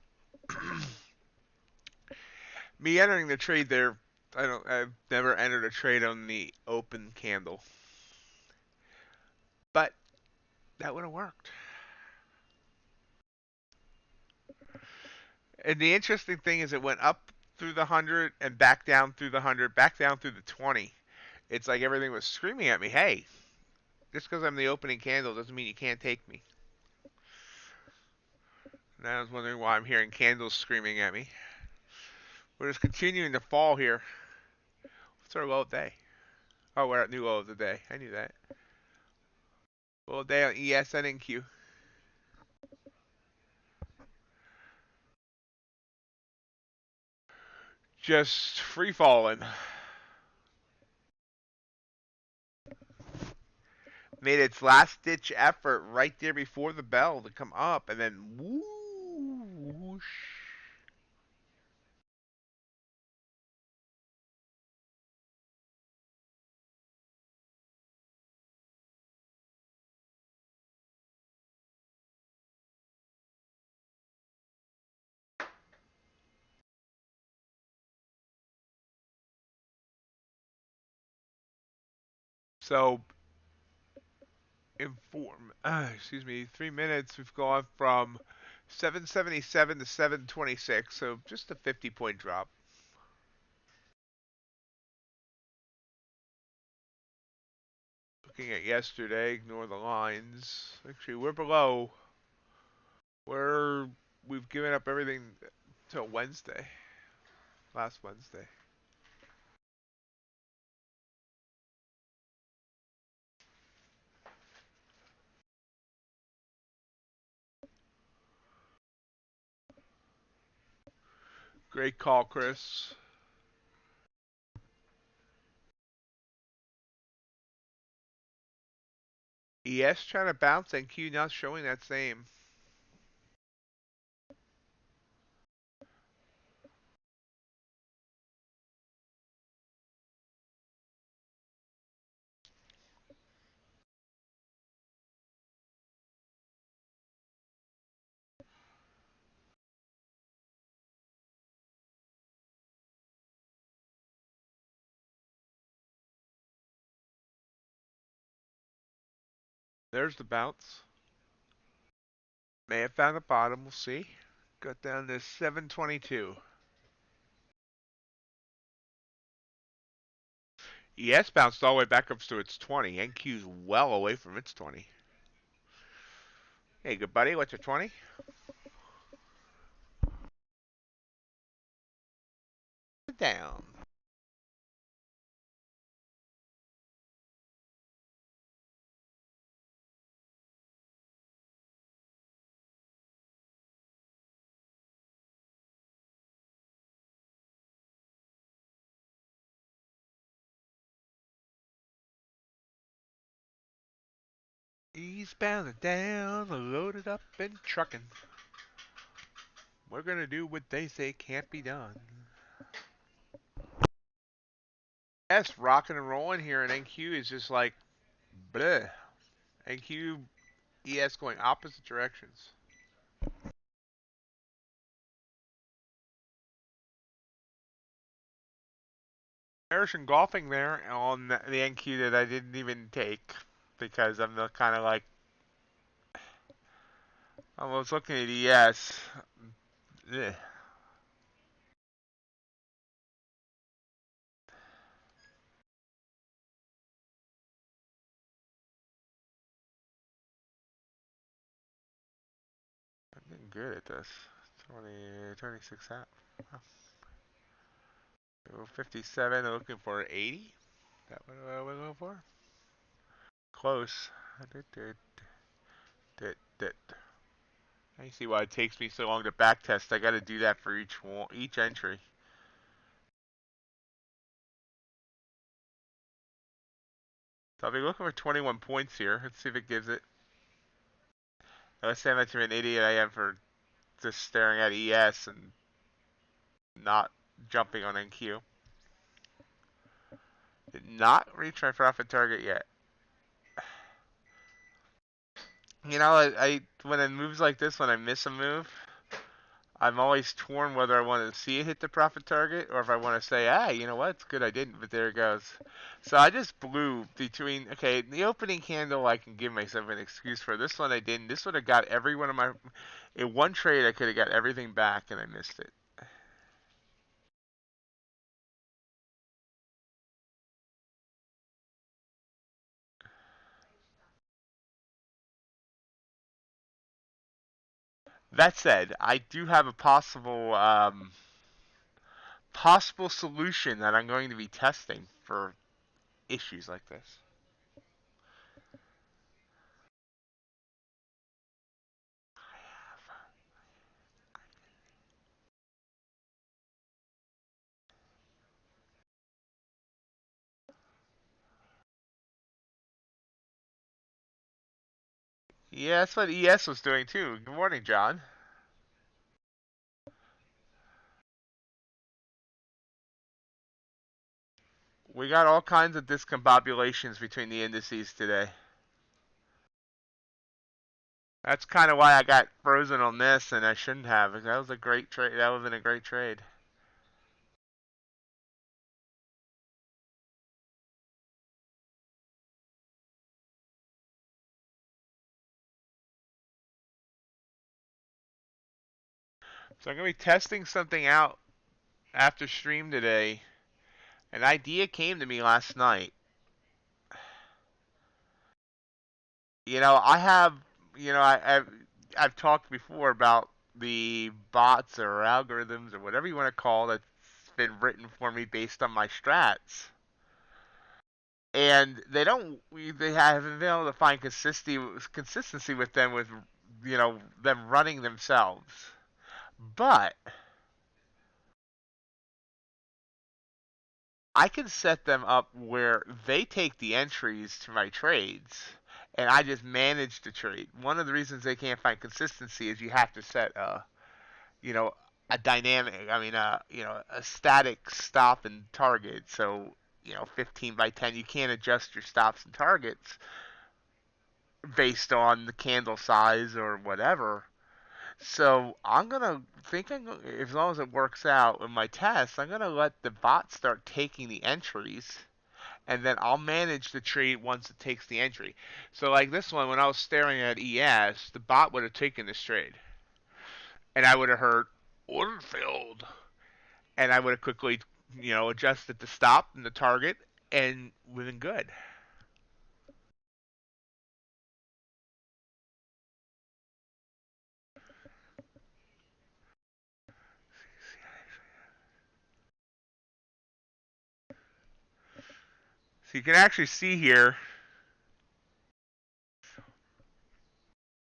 me entering the trade there, I've never entered a trade on the open candle, but that would have worked. And the interesting thing is, it went up through the 100 and back down through the 100, back down through the 20. It's like everything was screaming at me, hey, just because I'm the opening candle doesn't mean you can't take me. And I was wondering why I'm hearing candles screaming at me. We're just continuing to fall here. What's our low of the day? Oh, we're at new low of the day. I knew that. Low of the day on ES and NQ. Just free falling. Made its last ditch effort right there before the bell to come up, and then whoosh. So in excuse me, 3 minutes, we've gone from 777 to 726, so just a 50-point drop. Looking at yesterday, ignore the lines. Actually, we're below. We've given up everything till Wednesday, last Wednesday. Great call, Chris. ES trying to bounce and Q not showing that same. There's the bounce. May have found a bottom, we'll see. Got down to 722. ES bounced all the way back up to its 20. NQ's well away from its 20. Hey, good buddy, what's your 20? Down. Eastbound and down, loaded up and trucking. We're gonna do what they say can't be done. Yes, rocking and rolling here, and NQ is just like, bleh. NQ, ES going opposite directions. Bearish and golfing there on the NQ that I didn't even take because I'm the kind of like, I was looking at ES. Ugh. I'm getting good at this. 26 out. Wow. 57, looking for 80. That what we're going for? Close. I see why it takes me so long to backtest. I got to do that for each entry. So I'll be looking for 21 points here. Let's see if it gives it. Let's say how much of an idiot I am for just staring at ES and not jumping on NQ. Did not reach my profit target yet. You know, I when it moves like this, when I miss a move, I'm always torn whether I want to see it hit the profit target or if I want to say, ah, you know what, it's good I didn't, but there it goes. So I just blew between, okay, the opening candle I can give myself an excuse for. This one I didn't. This would have got every one of my, in one trade I could have got everything back and I missed it. That said, I do have a possible solution that I'm going to be testing for issues like this. Yeah, that's what ES was doing too. Good morning, John. We got all kinds of discombobulations between the indices today. That's kind of why I got frozen on this, and I shouldn't have. That was a great trade. That would have been a great trade. So I'm going to be testing something out after stream today. An idea came to me last night. You know, I have, you know, I've talked before about the bots or algorithms or whatever you want to call it that's been written for me based on my strats. And they haven't been able to find consistency with them with, you know, them running themselves. But I can set them up where they take the entries to my trades and I just manage the trade. One of the reasons they can't find consistency is you have to set you know, a dynamic, a static stop and target. So, 15 by 10, you can't adjust your stops and targets based on the candle size or whatever. So as long as it works out in my test, I'm gonna let the bot start taking the entries, and then I'll manage the trade once it takes the entry. So like this one, when I was staring at ES, the bot would have taken this trade, and I would have heard order failed, and I would have quickly, adjusted the stop and the target, and we've been good. So you can actually see here,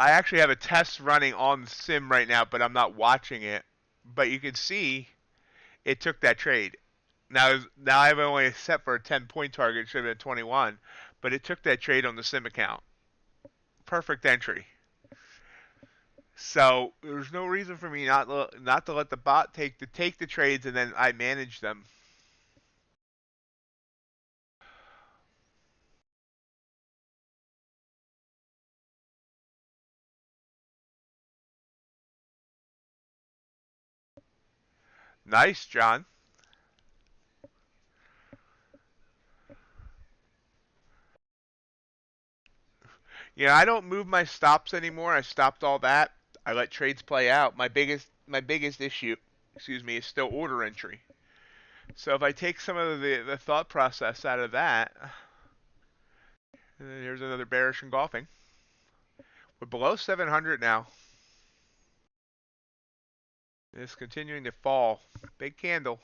I actually have a test running on the sim right now, but I'm not watching it. But you can see it took that trade. Now I've only set for a 10-point target, it should have been 21, but it took that trade on the sim account. Perfect entry. So there's no reason for me not to let the bot take the trades and then I manage them. Nice, John. I don't move my stops anymore. I stopped all that. I let trades play out. My biggest issue, excuse me, is still order entry. So if I take some of the thought process out of that, here's another bearish engulfing. We're below 700 now. It's continuing to fall. Big candle.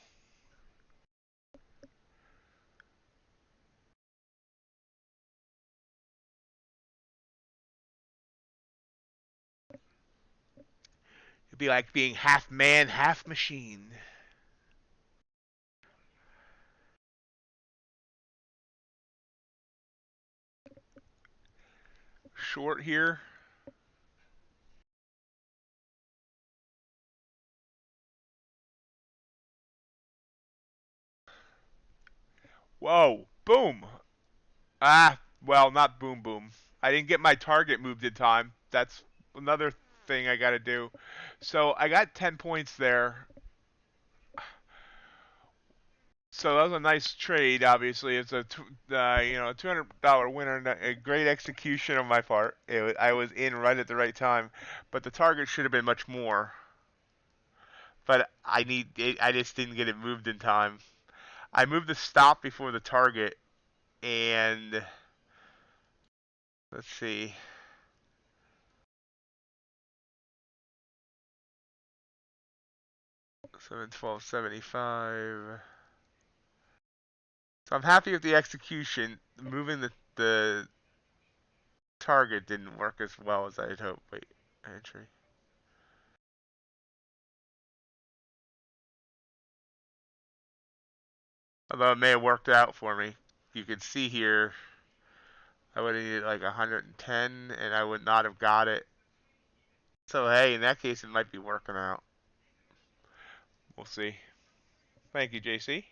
It'd be like being half man, half machine. Short here. Whoa. Boom. Ah, well, not boom boom. I didn't get my target moved in time. That's another thing I got to do. So I got 10 points there. So that was a nice trade. Obviously, it's a $200 winner, and a great execution on my part. I was in right at the right time, but the target should have been much more. But I just didn't get it moved in time. I moved the stop before the target, and let's see. 712.75. So I'm happy with the execution. Moving the target didn't work as well as I had hoped. Wait, entry. Although it may have worked out for me. You can see here, I would have needed like 110, and I would not have got it. So hey, in that case, it might be working out. We'll see. Thank you, JC.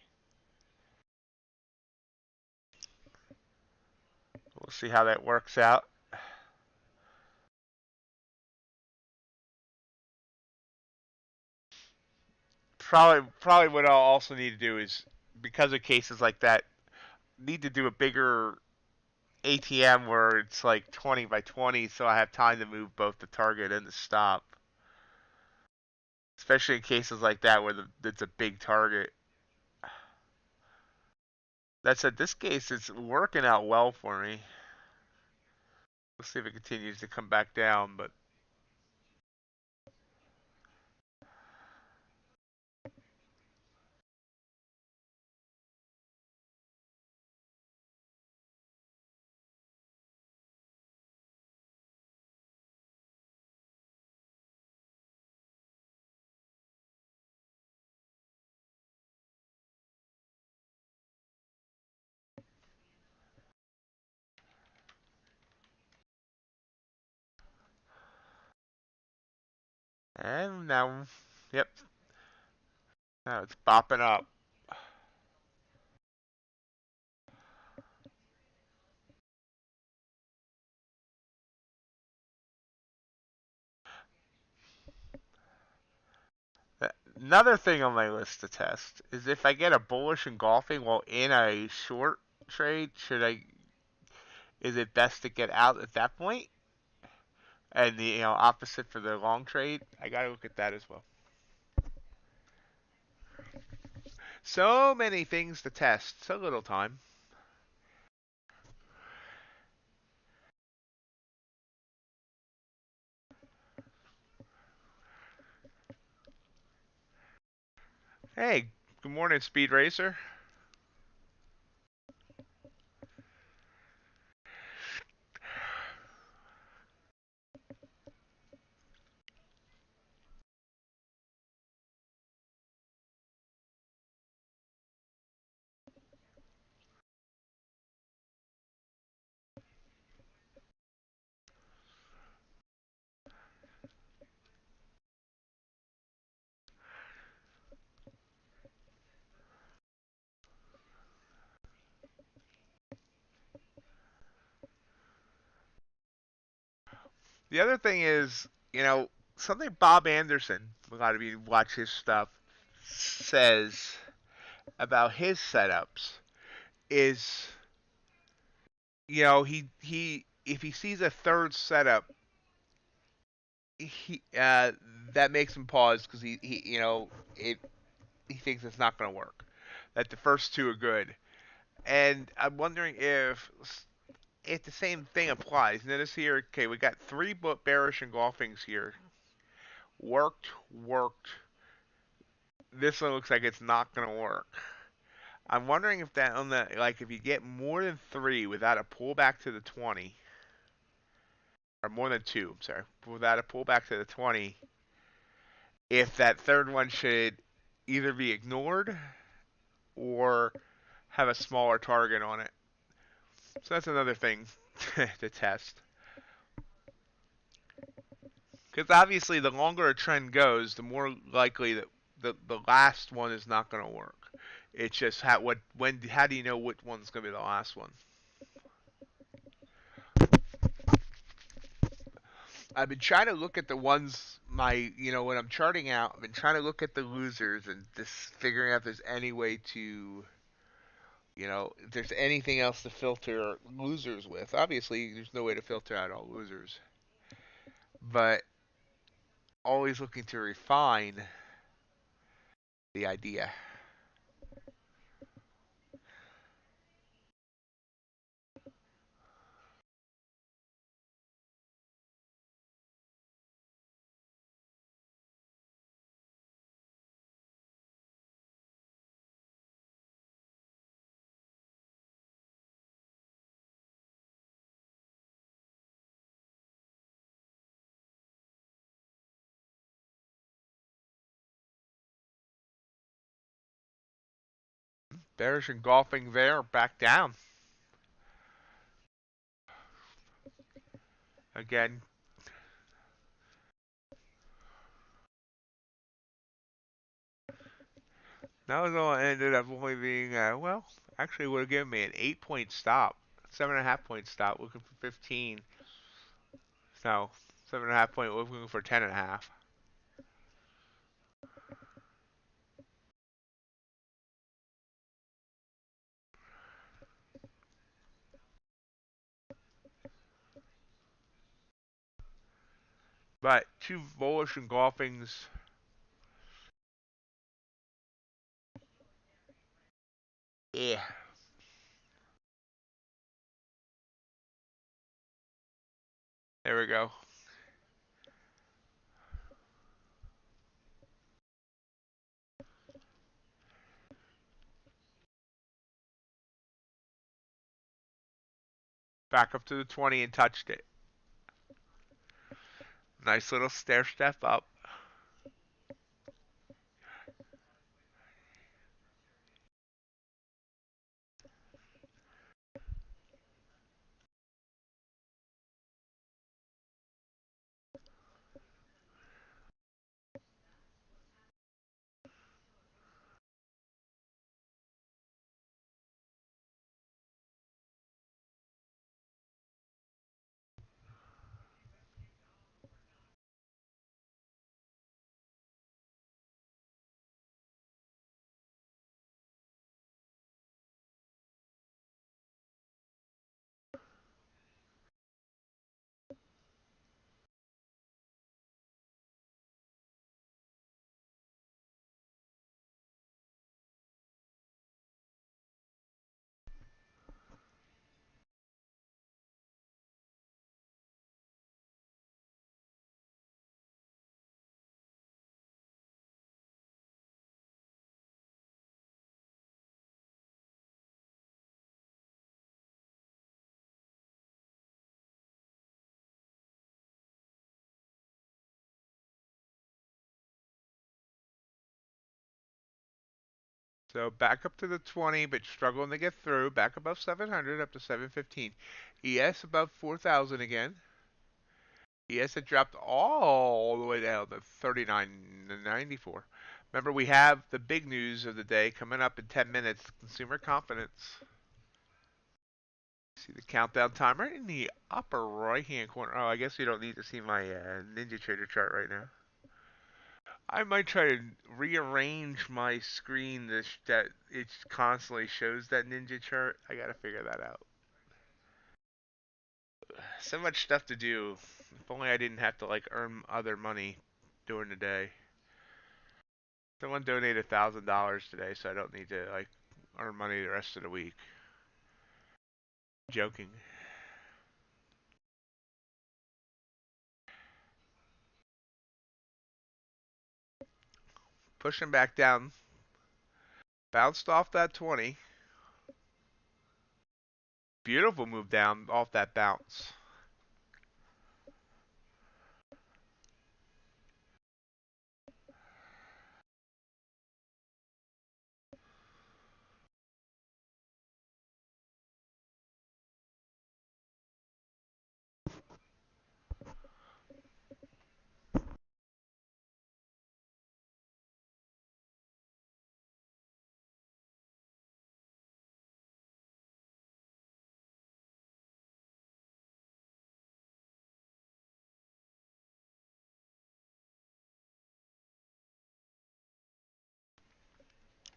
We'll see how that works out. Probably what I'll also need to do is, because of cases like that, need to do a bigger ATM where it's like 20 by 20, so I have time to move both the target and the stop. Especially in cases like that where it's a big target. That said, this case is working out well for me. We'll see if it continues to come back down, but and now, yep, now it's bopping up. Another thing on my list to test is if I get a bullish engulfing while in a short trade, is it best to get out at that point? And the opposite for the long trade, I gotta look at that as well. So many things to test, so little time. Hey, good morning, Speed Racer. The other thing is, something Bob Anderson, a lot of you watch his stuff, says about his setups is, he if he sees a third setup, he that makes him pause because it he thinks it's not going to work. That the first two are good, and I'm wondering if the same thing applies. Notice here, okay, we got three bearish engulfings here. Worked. This one looks like it's not going to work. I'm wondering if that on the if you get more than three without a pullback to the 20, or more than two, I'm sorry, without a pullback to the 20, if that third one should either be ignored or have a smaller target on it. So that's another thing to test. Because obviously, the longer a trend goes, the more likely that the last one is not going to work. It's just how do you know which one's gonna be the last one? I've been trying to look at the ones when I'm charting out. I've been trying to look at the losers and just figuring out if there's any way to, if there's anything else to filter losers with. Obviously, there's no way to filter out all losers, but always looking to refine the idea. Bearish engulfing there, back down again. That was all ended up only being actually would have given me an 8-point stop, 7.5 point stop, looking for 15. No, 7.5 point, looking for 10.5. But two bullish engulfings. Yeah. There we go. Back up to the 20 and touched it. Nice little stair step up. So back up to the 20, but struggling to get through. Back above 700, up to 715. ES above 4,000 again. ES had dropped all the way down to 39.94. Remember, we have the big news of the day coming up in 10 minutes, consumer confidence. See the countdown timer in the upper right-hand corner. Oh, I guess you don't need to see my NinjaTrader chart right now. I might try to rearrange my screen that it constantly shows that Ninja chart. I gotta figure that out. So much stuff to do. If only I didn't have to like earn other money during the day. Someone donated $1,000 today, so I don't need to like earn money the rest of the week. Joking. Pushing back down. Bounced off that 20. Beautiful move down off that bounce.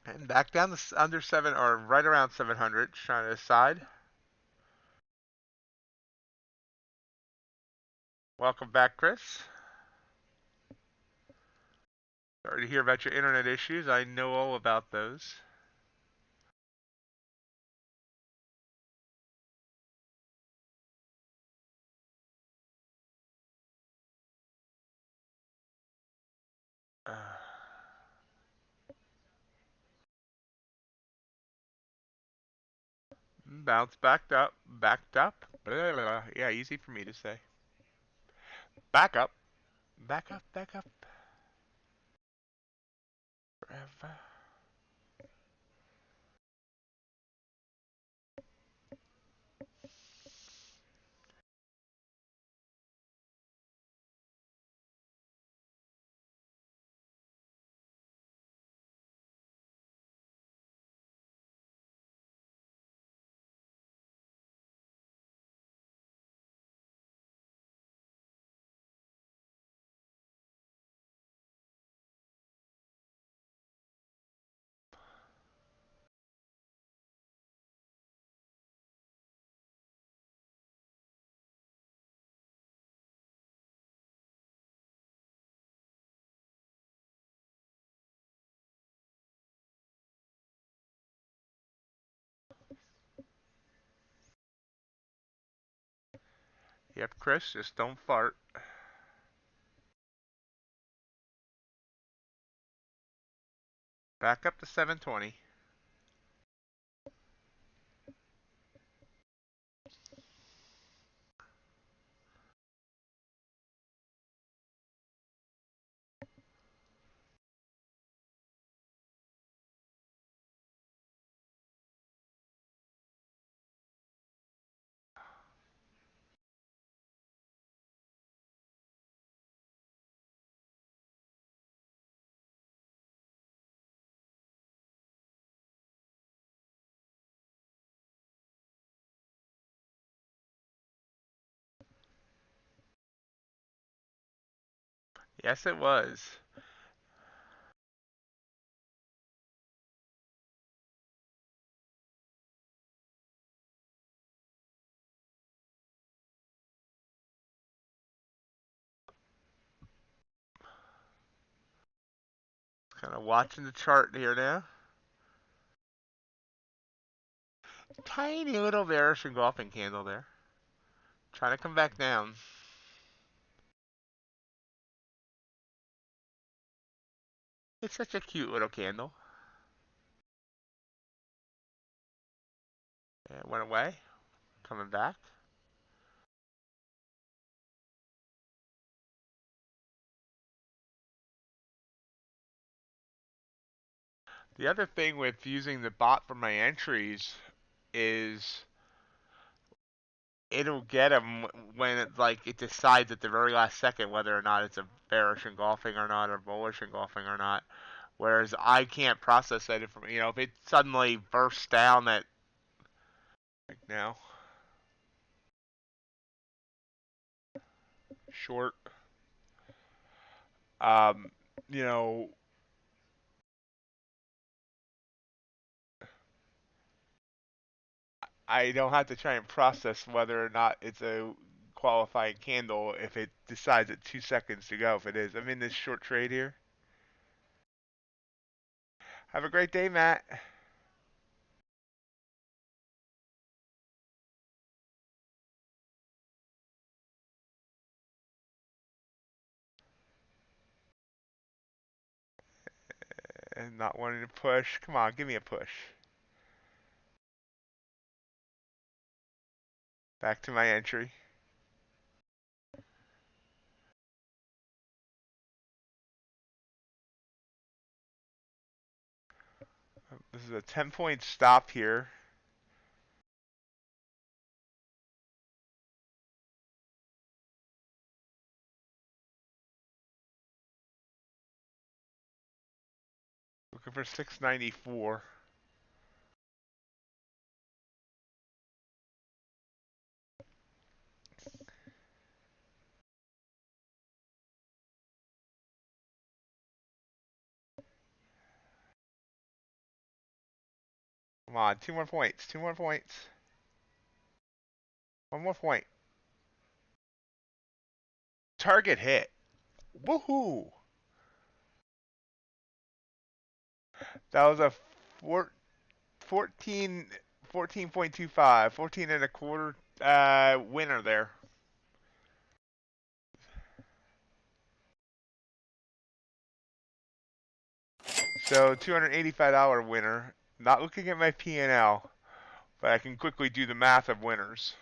And back down to under 7 or right around 700, trying to decide. Welcome back, Chris. Sorry to hear about your internet issues. I know all about those. Bounce backed up, backed up. Blah, blah, blah. Yeah, easy for me to say. Back up, back up, back up. Forever. Yep, Chris, just don't fart. Back up to 720. Yes, it was. Kind of watching the chart here now. Tiny little bearish engulfing candle there. Trying to come back down. It's such a cute little candle. And it went away. Coming back. The other thing with using the bot for my entries is it'll get them when it it decides at the very last second whether or not it's a bearish engulfing or not or bullish engulfing or not. Whereas I can't process that information. If it suddenly bursts down at like now short, um, you know, I don't have to try and process whether or not it's a qualifying candle if it decides at 2 seconds to go. If it is, I'm in this short trade here. Have a great day, Matt. And not wanting to push. Come on, give me a push. Back to my entry. This is a 10-point stop here. Looking for 694. Come on, 2 more points. 2 more points. 1 more point. Target hit. Woohoo! That was a four, 14, 14.25, 14 and a quarter winner there. So $285 winner. Not looking at my P&L, but I can quickly do the math of winners.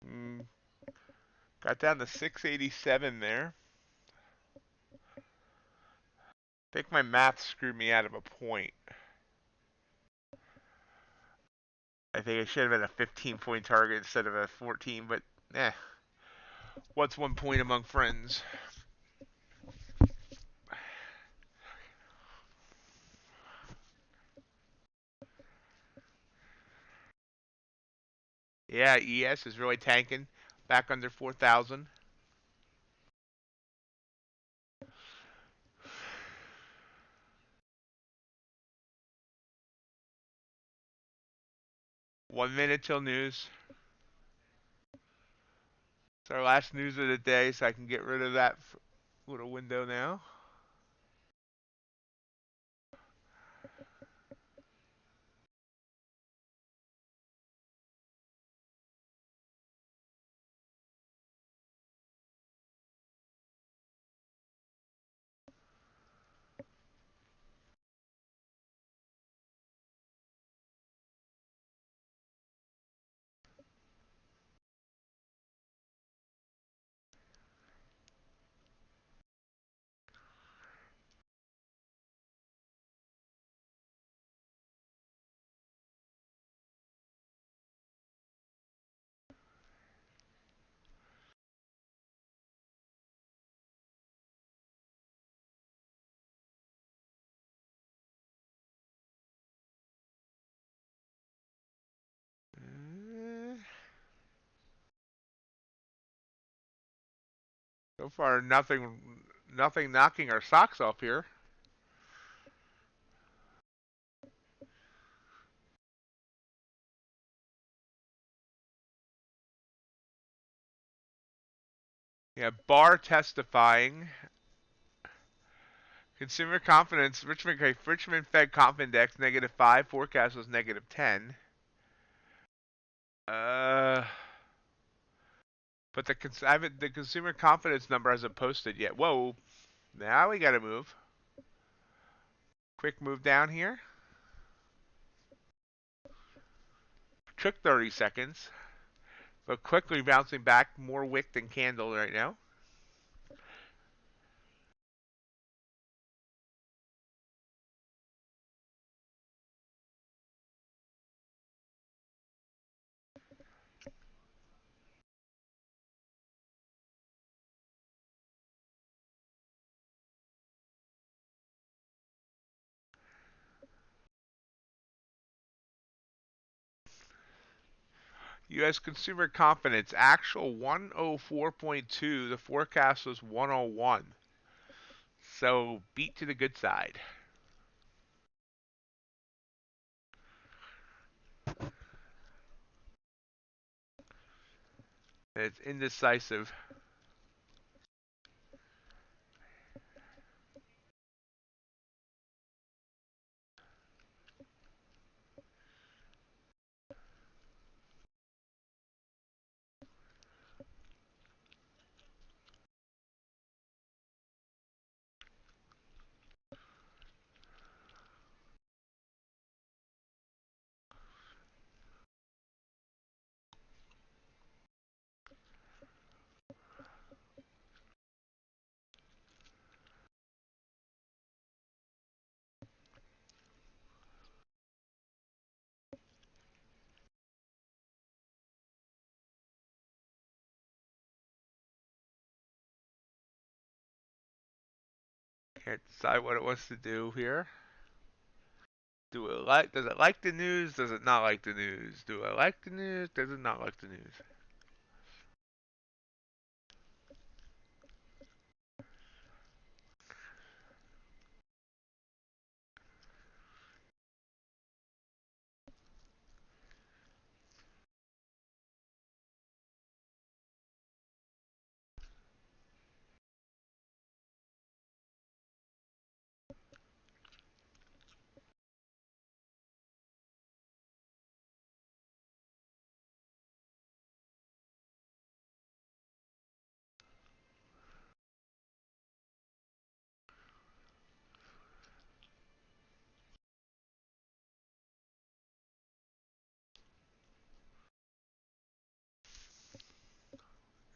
Mm, got down to 687 there. I think my math screwed me out of a point. I think it should have been a 15-point target instead of a 14, but what's 1 point among friends? Yeah, ES is really tanking, back under 4,000. One minute till news. It's our last news of the day, so I can get rid of that little window now. So far, nothing knocking our socks off here. Yeah, Barr testifying. Consumer confidence, Richmond Fed Conf Index -5, forecast was -10. Uh, but the consumer confidence number hasn't posted yet. Whoa, now we gotta move. Quick move down here. Took 30 seconds, but quickly bouncing back, more wick than candle right now. U.S. consumer confidence, actual 104.2. The forecast was 101. So beat to the good side. It's indecisive. Can't decide what it wants to do here. Does it like the news? Does it not like the news? Do I like the news? Does it not like the news?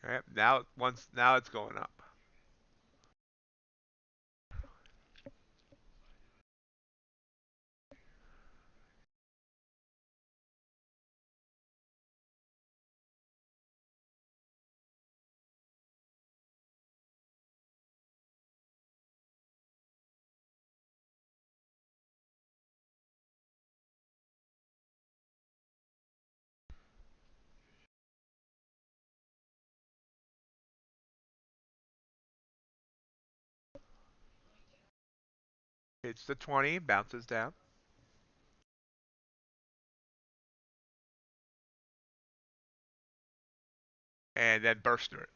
Yep, now it's going up. Hits the 20, bounces down, and then bursts through it.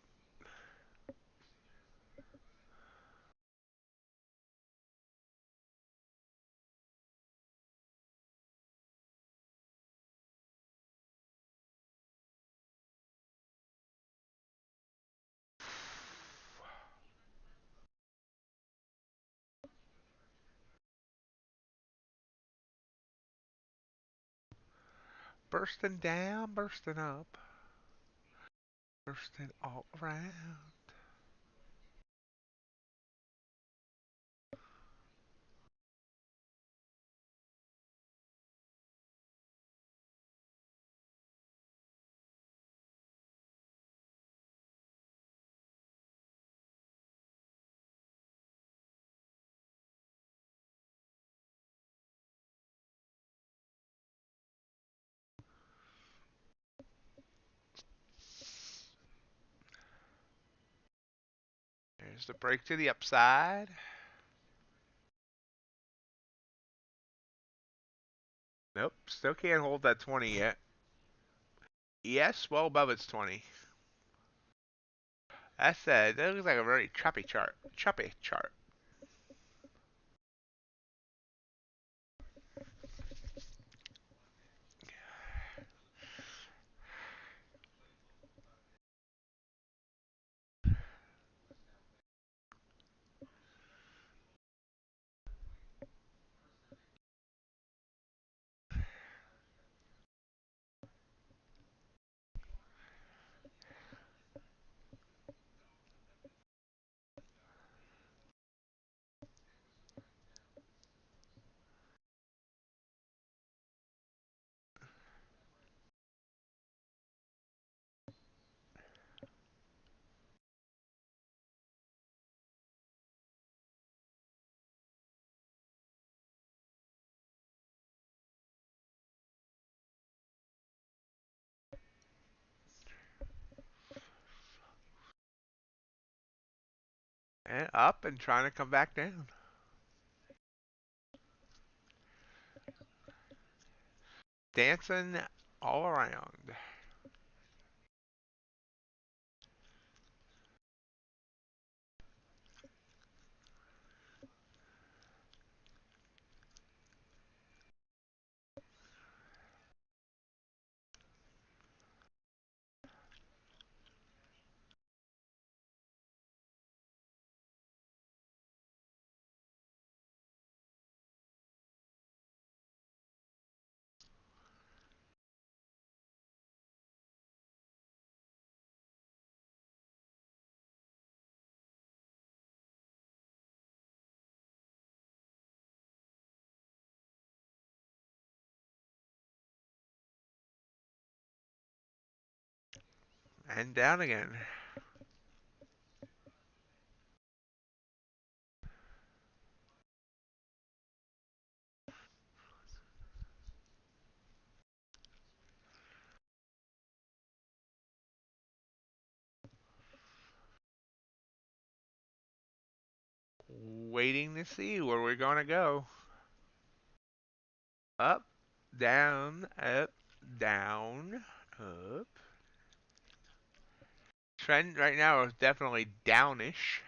Bursting down, bursting up, bursting all around. There's the break to the upside. Nope, still can't hold that 20 yet. Yes, well above its 20. That looks like a very choppy chart. Choppy chart. And up and trying to come back down. Dancing all around. And down again. Waiting to see where we're going to go. Up, down, up, down, up. Trend right now is definitely downish.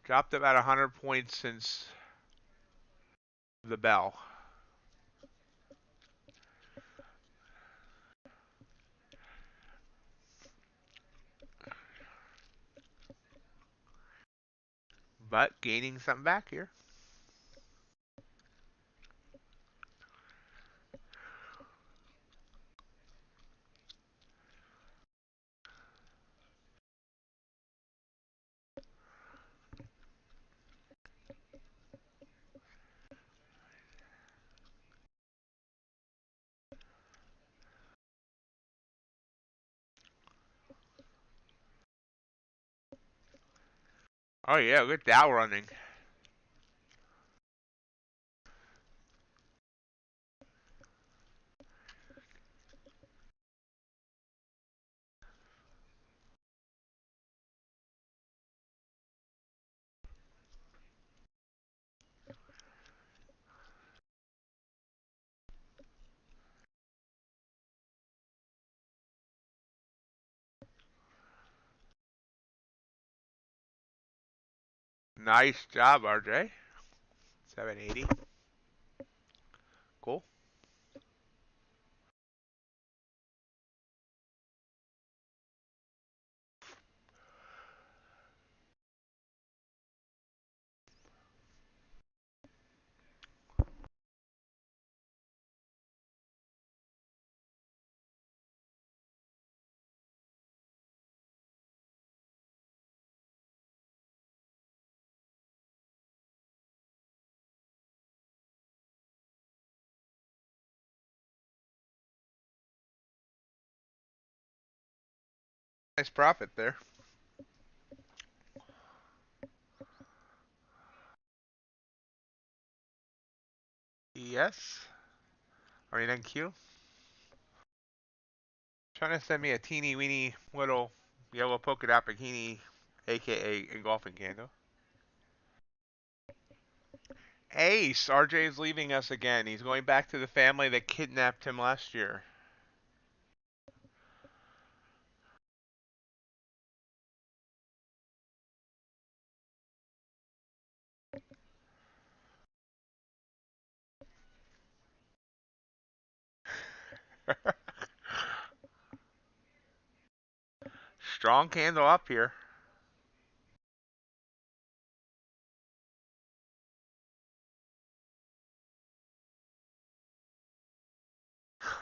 Dropped about 100 points since the bell. But gaining something back here. Oh yeah, look at Dow running. Nice job, RJ. 780. Cool. Nice profit there. Yes. Are you NQ? Trying to send me a teeny weeny little yellow polka dot bikini, aka engulfing candle. Ace, RJ is leaving us again. He's going back to the family that kidnapped him last year. Strong candle up here.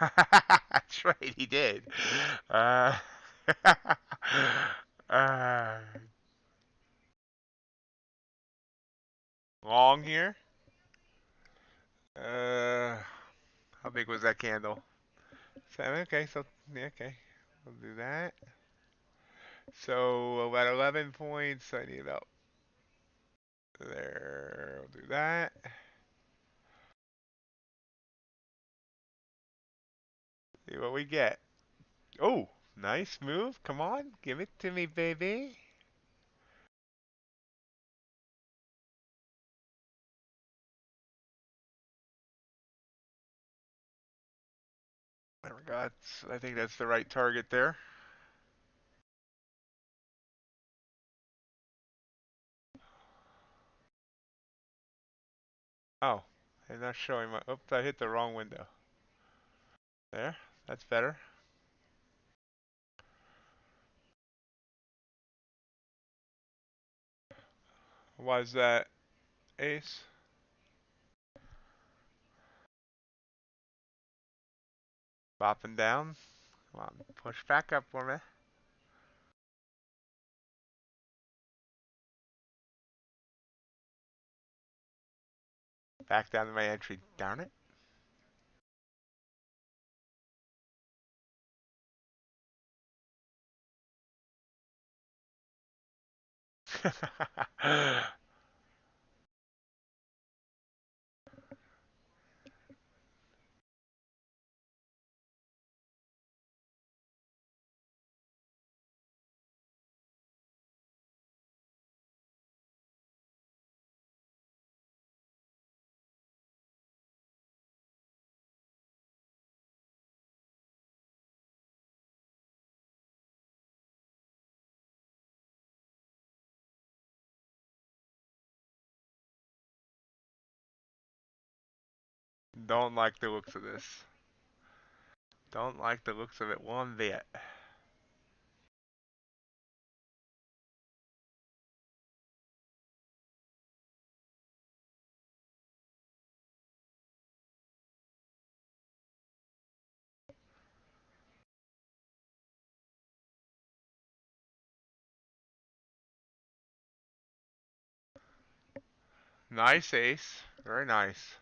That's right, he did. Uh, uh, long here. Uh, how big was that candle? 7. Okay, so yeah, okay, we'll do that. So about 11 points. I need about there. We'll do that. See what we get. Oh, nice move. Come on, give it to me, baby. There we go. I think that's the right target there. Oh, I'm not showing my. Oops, I hit the wrong window. There, that's better. Was that ace? Bopping down. Come on, push back up for me. Back down to my entry. Darn it. Don't like the looks of this. Don't like the looks of it one bit. Nice ace. Very nice.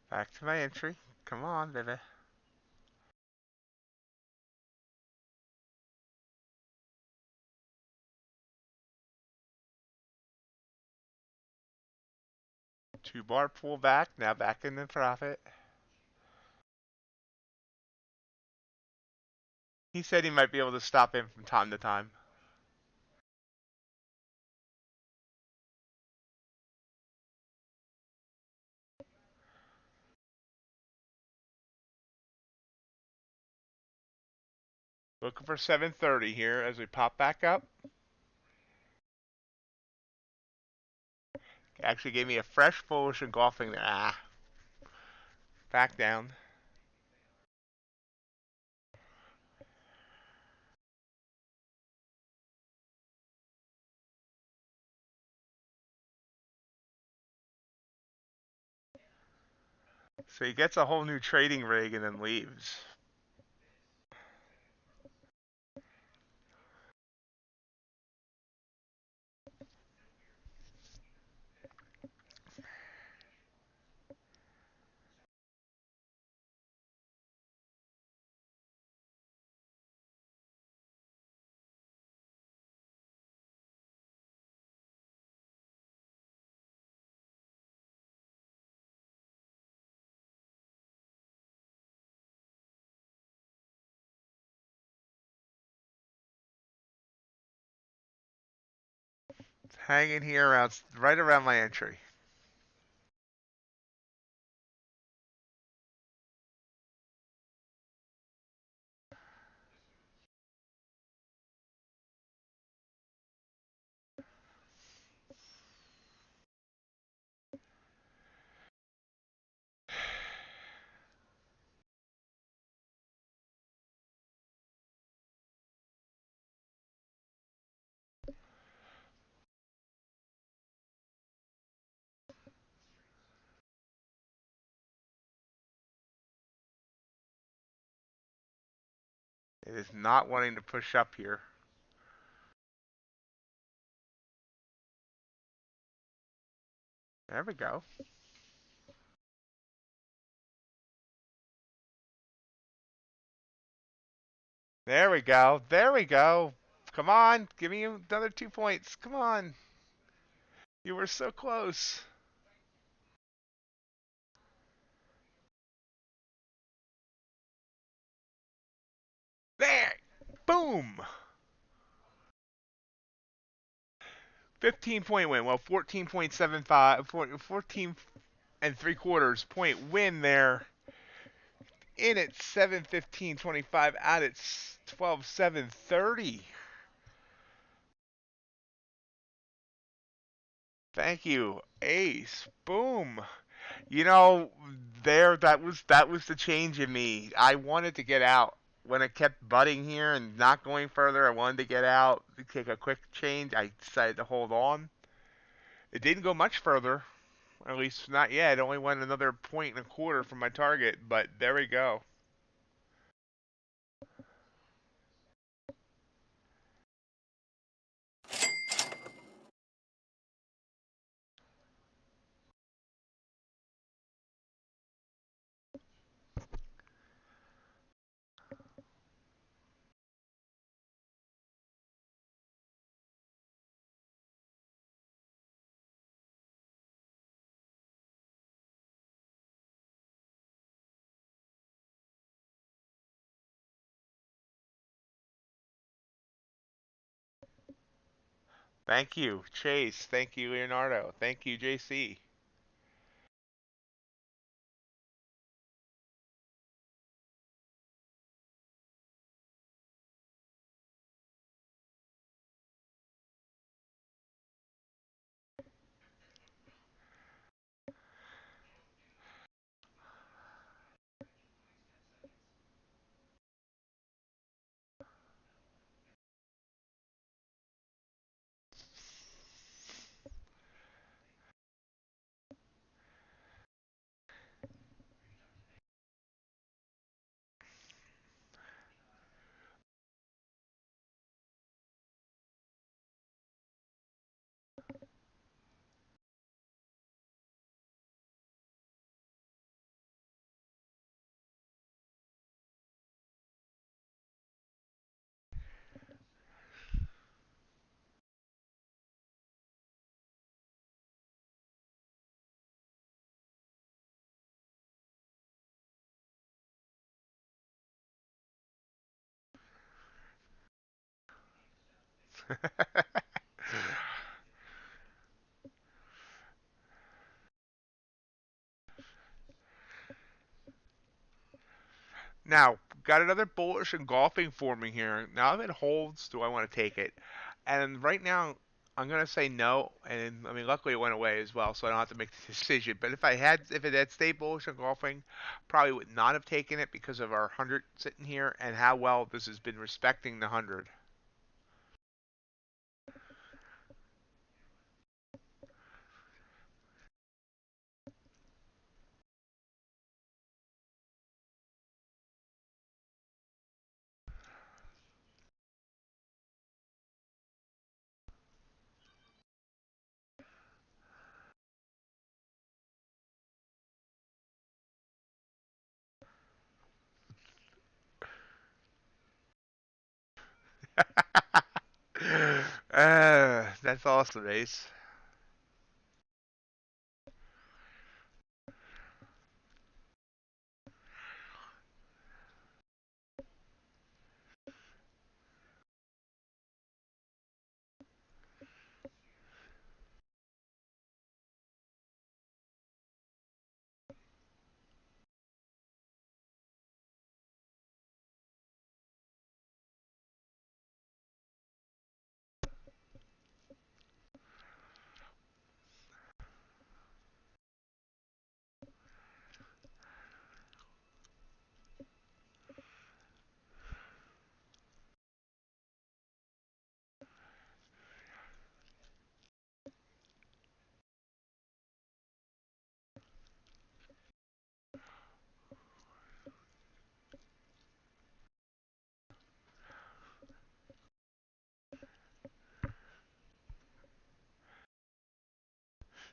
Back to my entry. Come on, baby. Two bar pull back. Now back in the profit. He said he might be able to stop in from time to time. Looking for 730 here as we pop back up. Actually gave me a fresh bullish engulfing there. Back down. So he gets a whole new trading rig and then leaves. It's hanging here around, right around my entry. It is not wanting to push up here. There we go. There we go. There we go. Come on. Give me another 2 points. Come on. You were so close. There. Boom. 15-point win. Well, 14.75, 14 and 3/4 point win there. In at 7:15.25, out at 12:7:30. Thank you, Ace. Boom. You know, that was the change in me. I wanted to get out. When it kept butting here and not going further, I wanted to get out, take a quick change. I decided to hold on. It didn't go much further. At least not yet. It only went another point and a quarter from my target, but there we go. Thank you, Chase. Thank you, Leonardo. Thank you, JC. Now, got another bullish engulfing forming here. Now, if it holds, do I want to take it? And right now, I'm gonna say no. And I mean, luckily it went away as well, so I don't have to make the decision. But if it had stayed bullish engulfing, probably would not have taken it because of our 100 sitting here and how well this has been respecting the 100. That's awesome, Ace.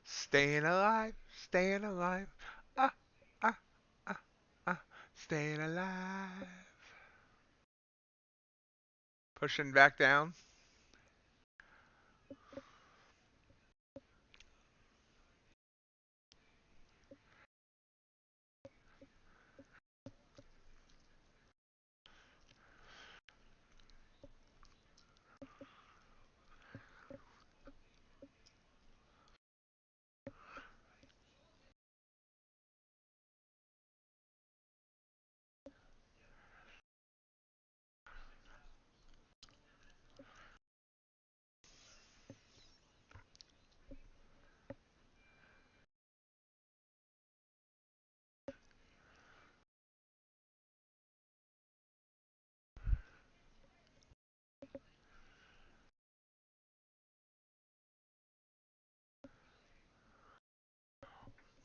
Staying alive, staying alive. Ah, ah, ah, ah, staying alive. Pushing back down.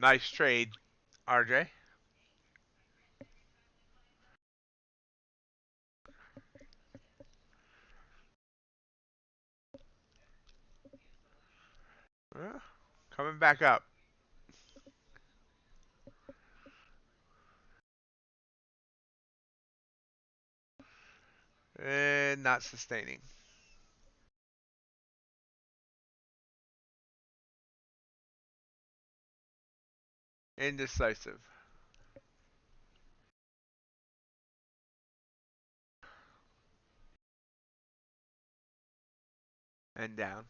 Nice trade, RJ. Coming back up. And not sustaining. Indecisive. And down.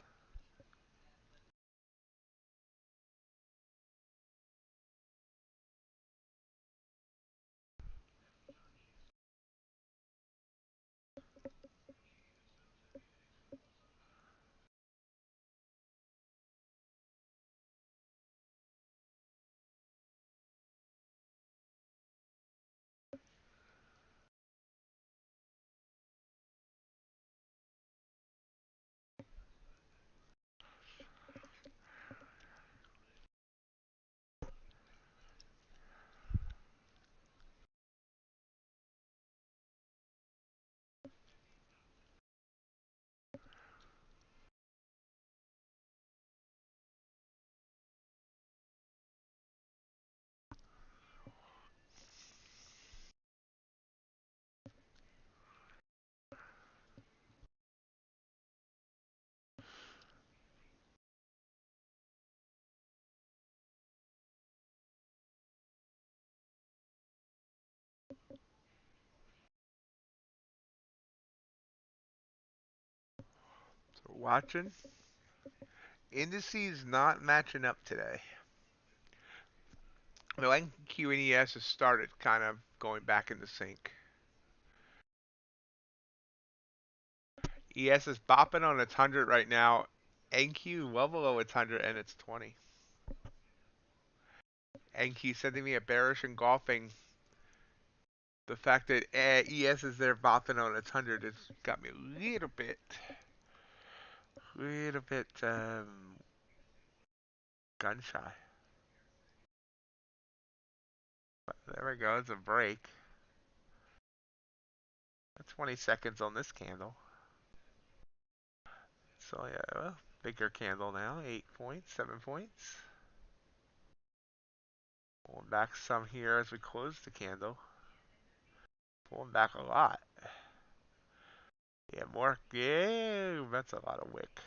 So watching. Indices not matching up today. The NQ and ES has started kind of going back into sync. ES is bopping on its 100 right now. NQ well below its 100 and it's 20. NQ sending me a bearish engulfing. The fact that ES is there bopping on its 100 has got me a little bit gun shy. But there we go, it's a break. 20 seconds on this candle. So yeah, well, bigger candle now, 8 points, 7 points. Pulling back some here as we close the candle. Pulling back a lot. Yeah, more. Yeah, that's a lot of wick.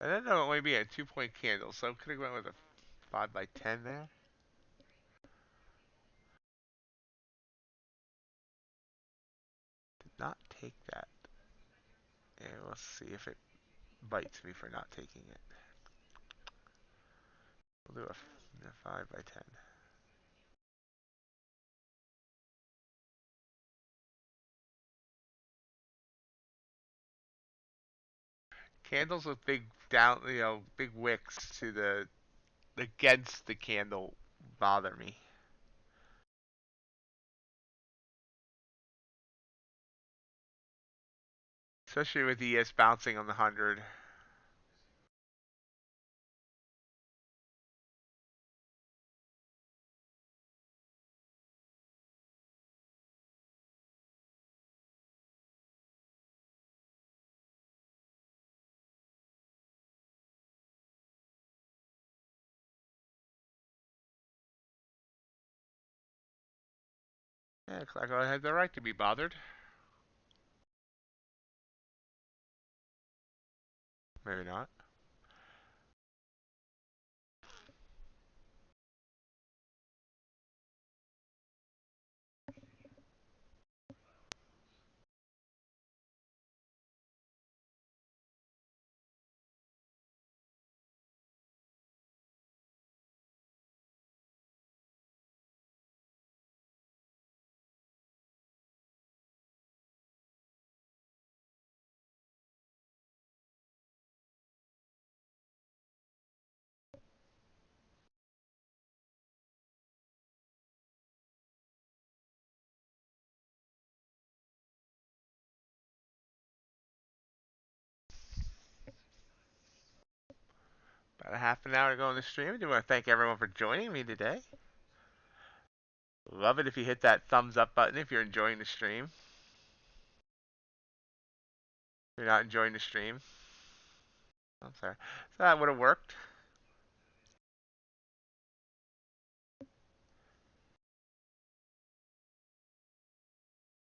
And then it'll only be a 2-point candle, so could have went with a 5 by 10 there. Did not take that. And we'll see if it bites me for not taking it. We'll do a 5 by 10. Candles with big down, big wicks to the against the candle bother me. Especially with ES bouncing on the 100. Yeah, looks like I had the right to be bothered. Maybe not. About a half an hour to go on the stream. I do want to thank everyone for joining me today. Love it if you hit that thumbs up button if you're enjoying the stream. If you're not enjoying the stream, I'm sorry. So that would have worked.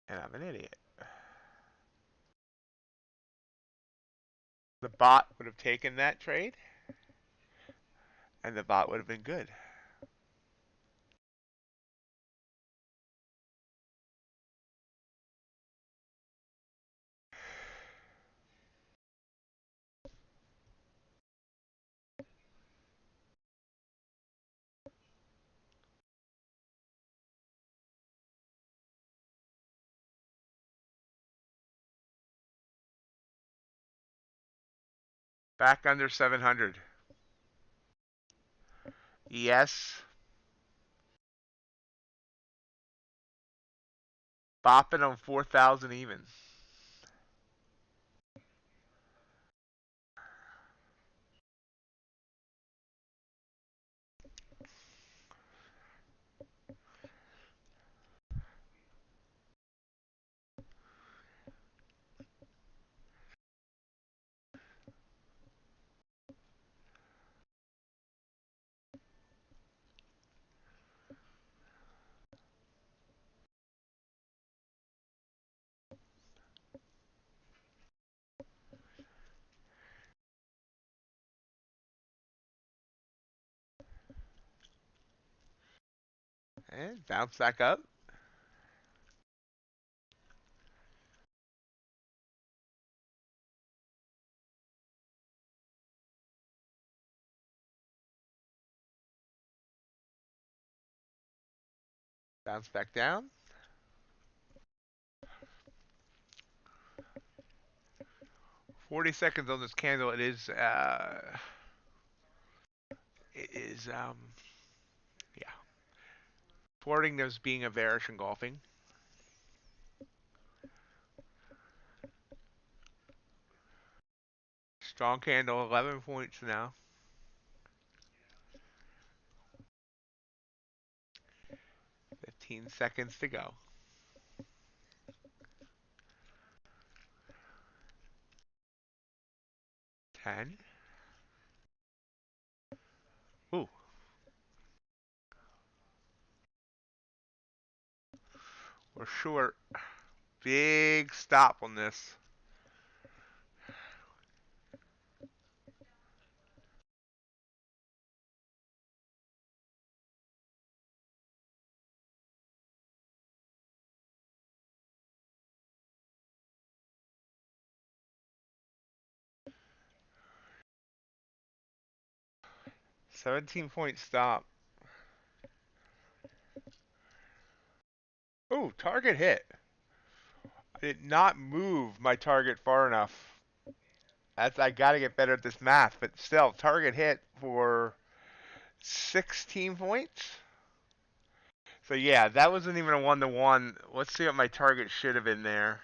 And I'm an idiot. The bot would have taken that trade, and the bot would have been good. Back under 700. Yes. Bopping on 4,000 even. And bounce back up. Bounce back down. 40 seconds on this candle. It is yeah, thwarting those being a bearish engulfing. Strong candle, 11 points now. 15 seconds to go. 10. Ooh. We're short. Big stop on this. $17-point stop. Ooh, target hit. I did not move my target far enough. I gotta get better at this math, but still, target hit for 16 points. So yeah, that wasn't even a 1-to-1. Let's see what my target should have been there.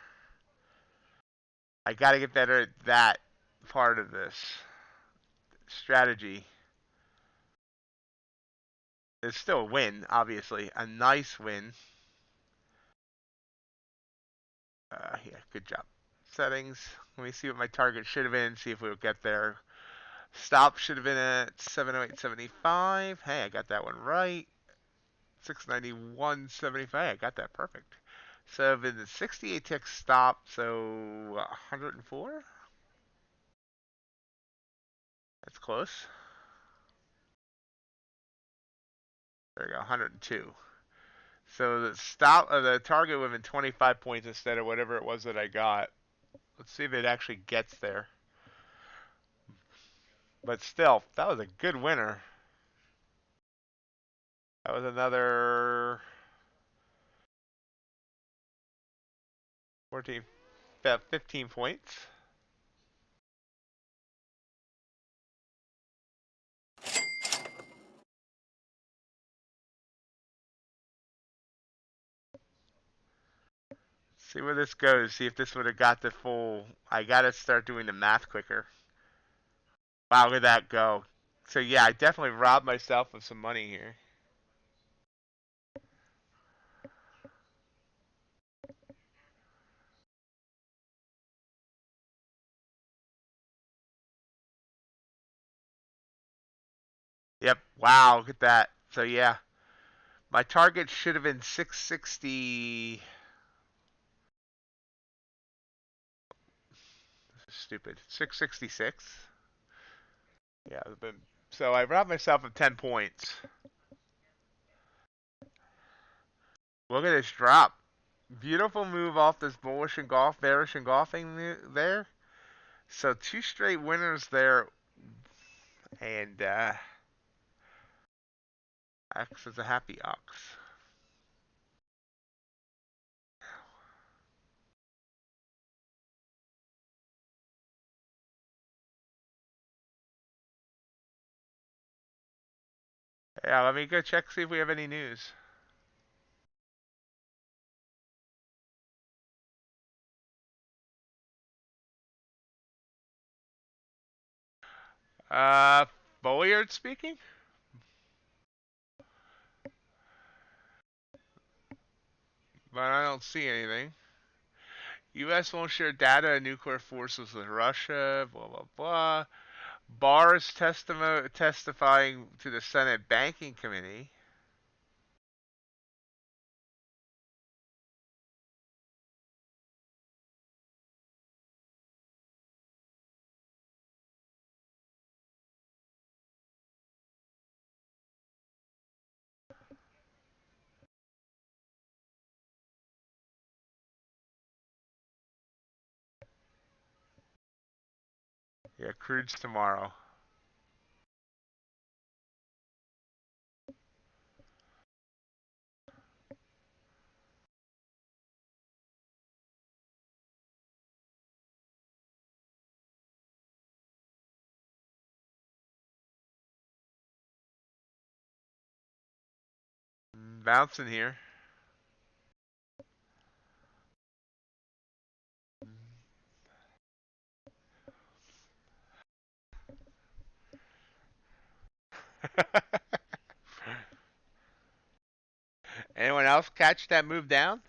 I gotta get better at that part of this strategy. It's still a win, obviously. A nice win. Yeah, good job. Settings. Let me see what my target should have been, see if we'll get there. Stop should have been at 708.75. Hey, I got that one right. 691.75. I got that perfect. So in the 68 tick stop, so 104? That's close. There we go, 102. So the stop, the target would have been 25 points instead of whatever it was that I got. Let's see if it actually gets there. But still, that was a good winner. That was another 14, 15 points. See where this goes. See if this would have got the full. I gotta start doing the math quicker. Wow, look at that go. So yeah, I definitely robbed myself of some money here. Yep. Wow, look at that. So yeah, my target should have been 660. Stupid. 666. Yeah, so I robbed myself of 10 points. Look at this drop. Beautiful move off this bearish engulfing there. So two straight winners there, and X is a happy ox. Yeah, let me go check see if we have any news. Uh, Bolliard speaking, but I don't see anything. U.S. won't share data on nuclear forces with Russia. Blah blah blah. Barr is testifying to the Senate Banking Committee. Yeah, crude's tomorrow. Bouncing here. Anyone else catch that move down?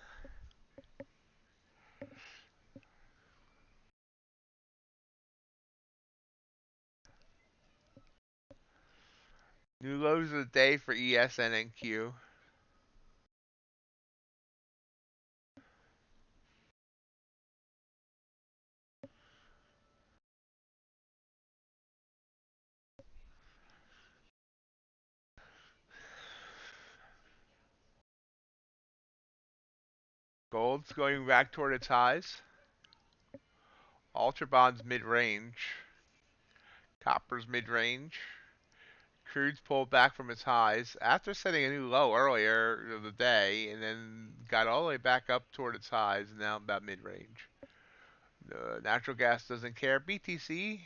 New lows of the day for ESN and Q. Gold's going back toward its highs. Ultra bonds mid-range. Copper's mid-range. Crude's pulled back from its highs after setting a new low earlier of the day, and then got all the way back up toward its highs, and now about mid-range. Natural gas doesn't care. BTC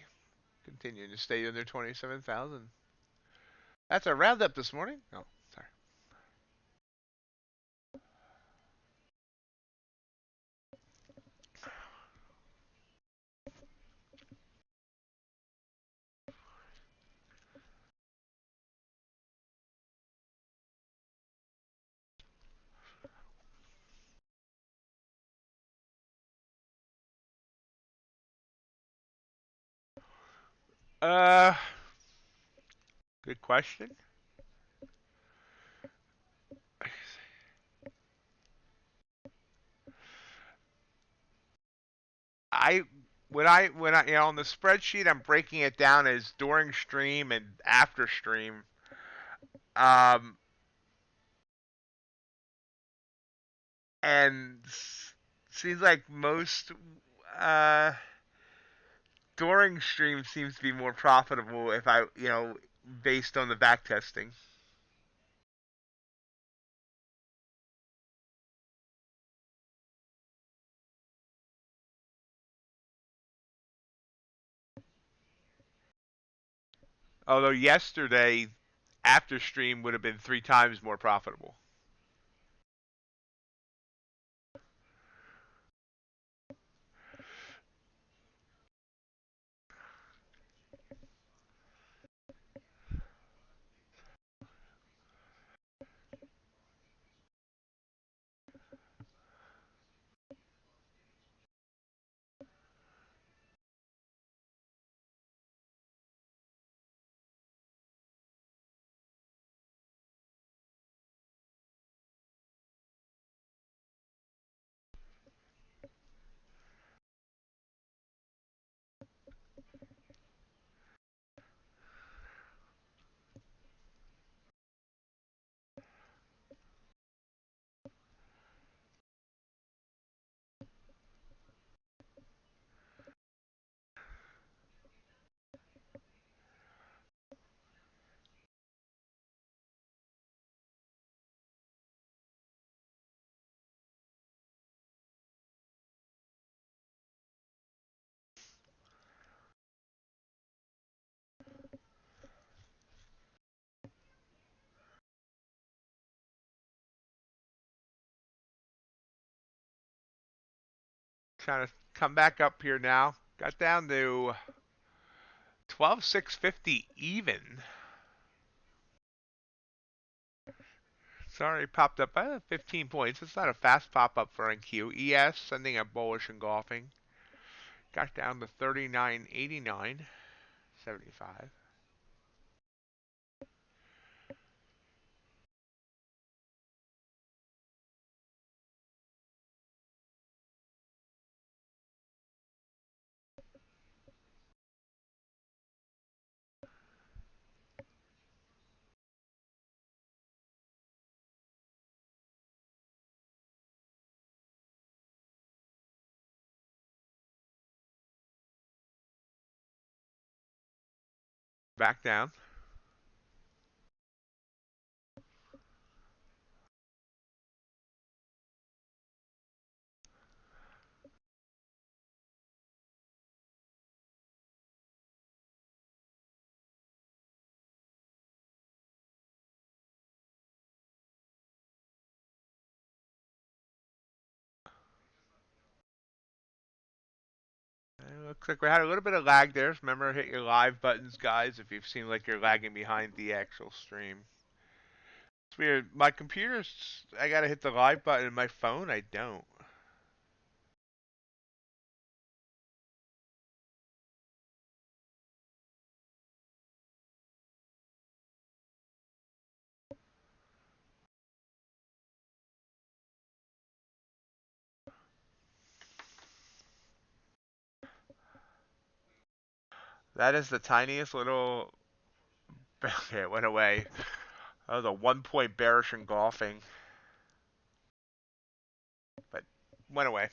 continuing to stay under 27,000. That's a roundup this morning. Oh, sorry. Uh, Good question. I when I on the spreadsheet I'm breaking it down as during stream and after stream. Um, and seems like most uh during stream seems to be more profitable if I based on the back testing. Although yesterday after stream would have been 3 times more profitable. Trying to come back up here now. Got down to 12,650 even. Sorry, popped up by 15 points. It's not a fast pop up for NQ. ES sending a bullish engulfing. Got down to 39.89.75. Back down. Looks like we had a little bit of lag there. Remember, hit your live buttons, guys, if you've seen like you're lagging behind the actual stream. It's weird. My computer's, I gotta hit the live button, and my phone, I don't. That is the tiniest little. Okay, it went away. That was a 1 point bearish engulfing, but went away.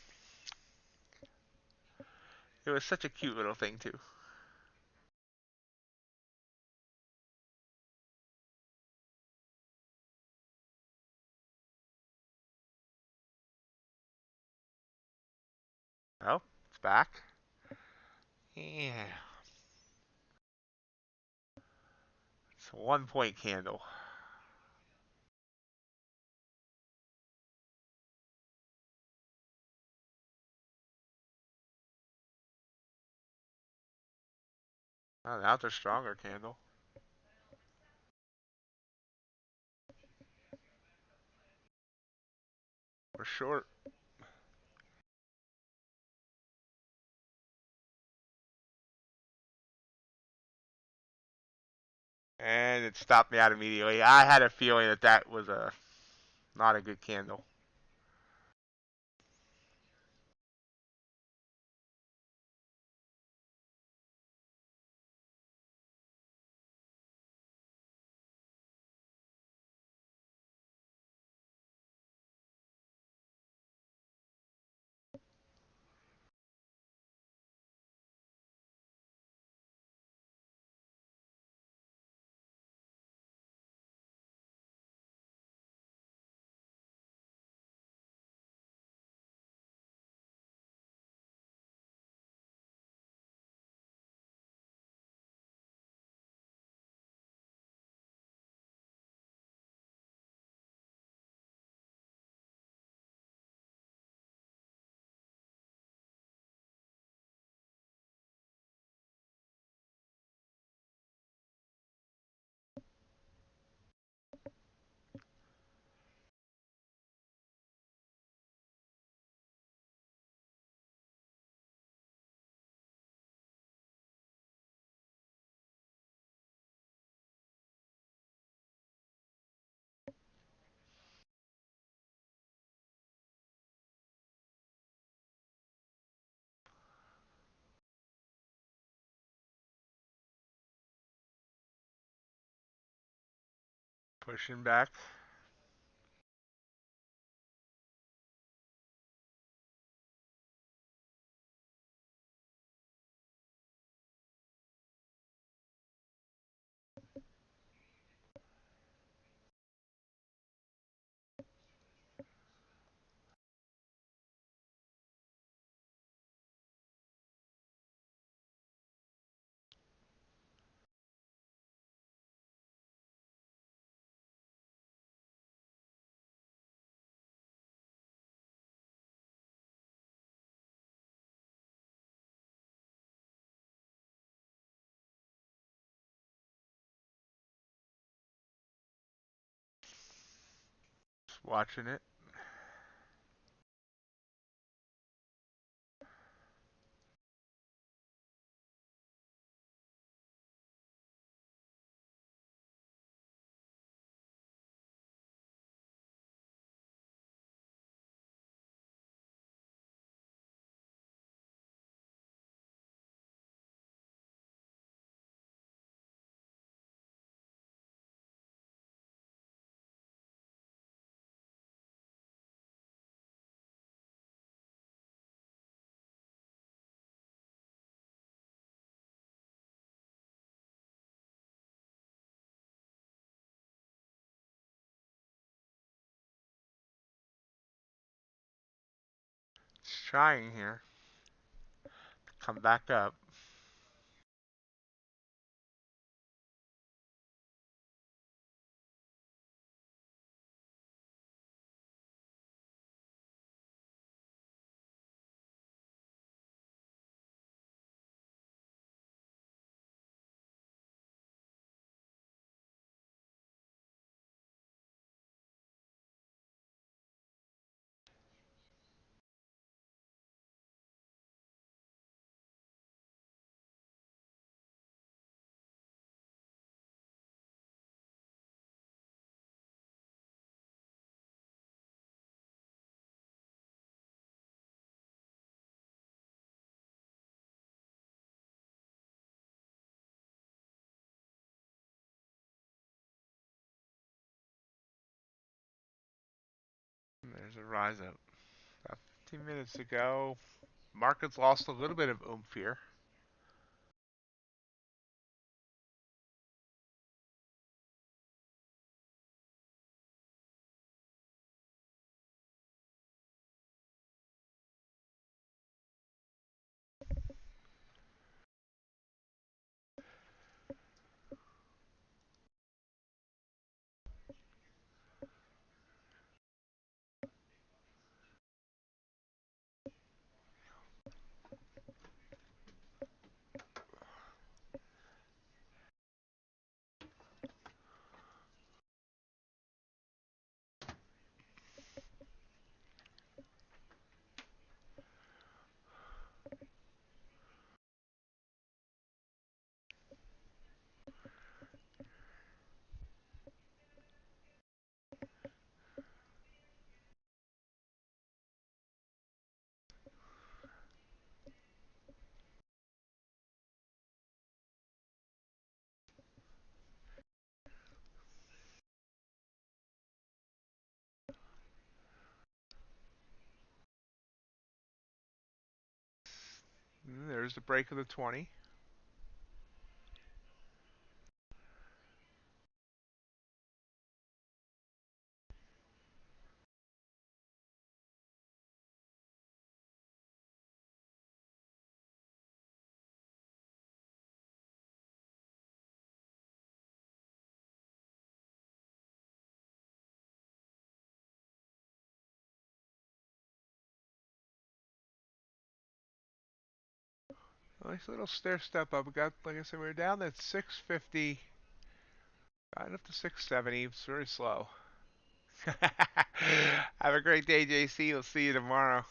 It was such a cute little thing, too. Oh, it's back. Yeah. It's a 1 point candle. Oh, now it's a stronger candle. We're short. And it stopped me out immediately. I had a feeling that that was not a good candle. Pushing back. Just watching it. It's trying here. Come back up. There's a rise up. About 15 minutes ago. Market's lost a little bit of oomph here. There's the break of the 20. Nice little stair step up. We got, like I said, we were down at 650. Got up to 670. It's very slow. Have a great day, JC. We'll see you tomorrow.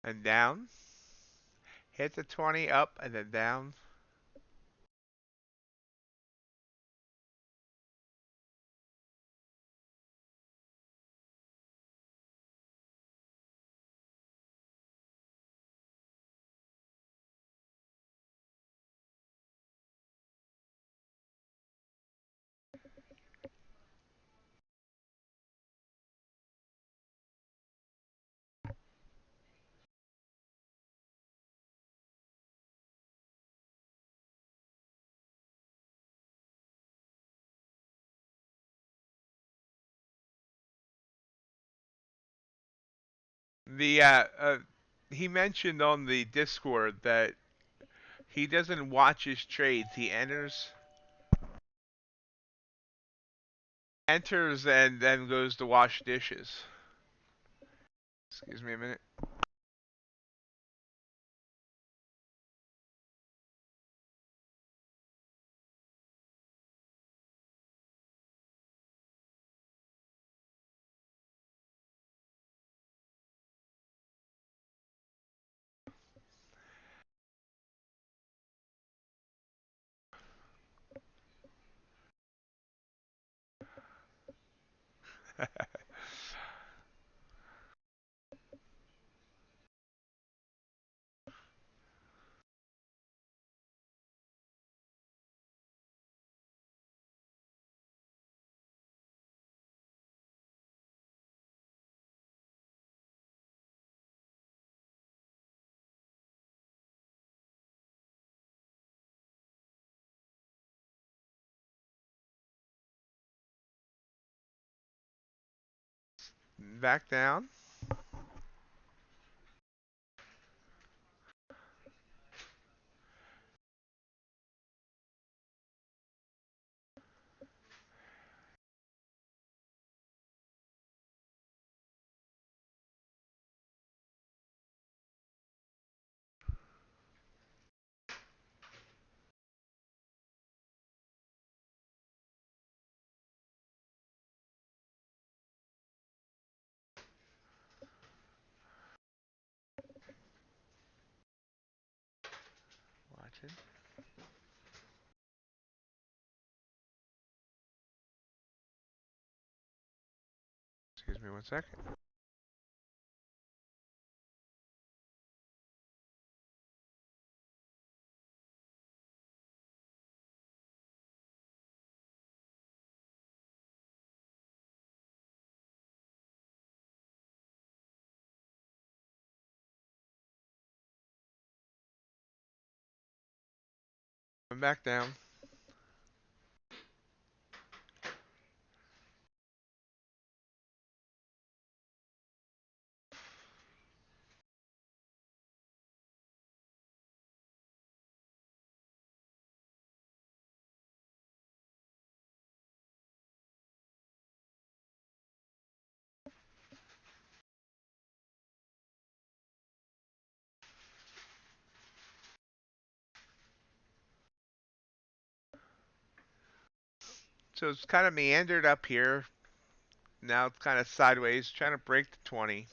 And down. Hit the 20 up and then down. The he mentioned on the Discord that he doesn't watch his trades. He enters and then goes to wash dishes. Excuse me a minute. Back down. Watch it. Excuse me 1 second. I'm back down. So it's kind of meandered up here. Now it's kind of sideways, trying to break the 20.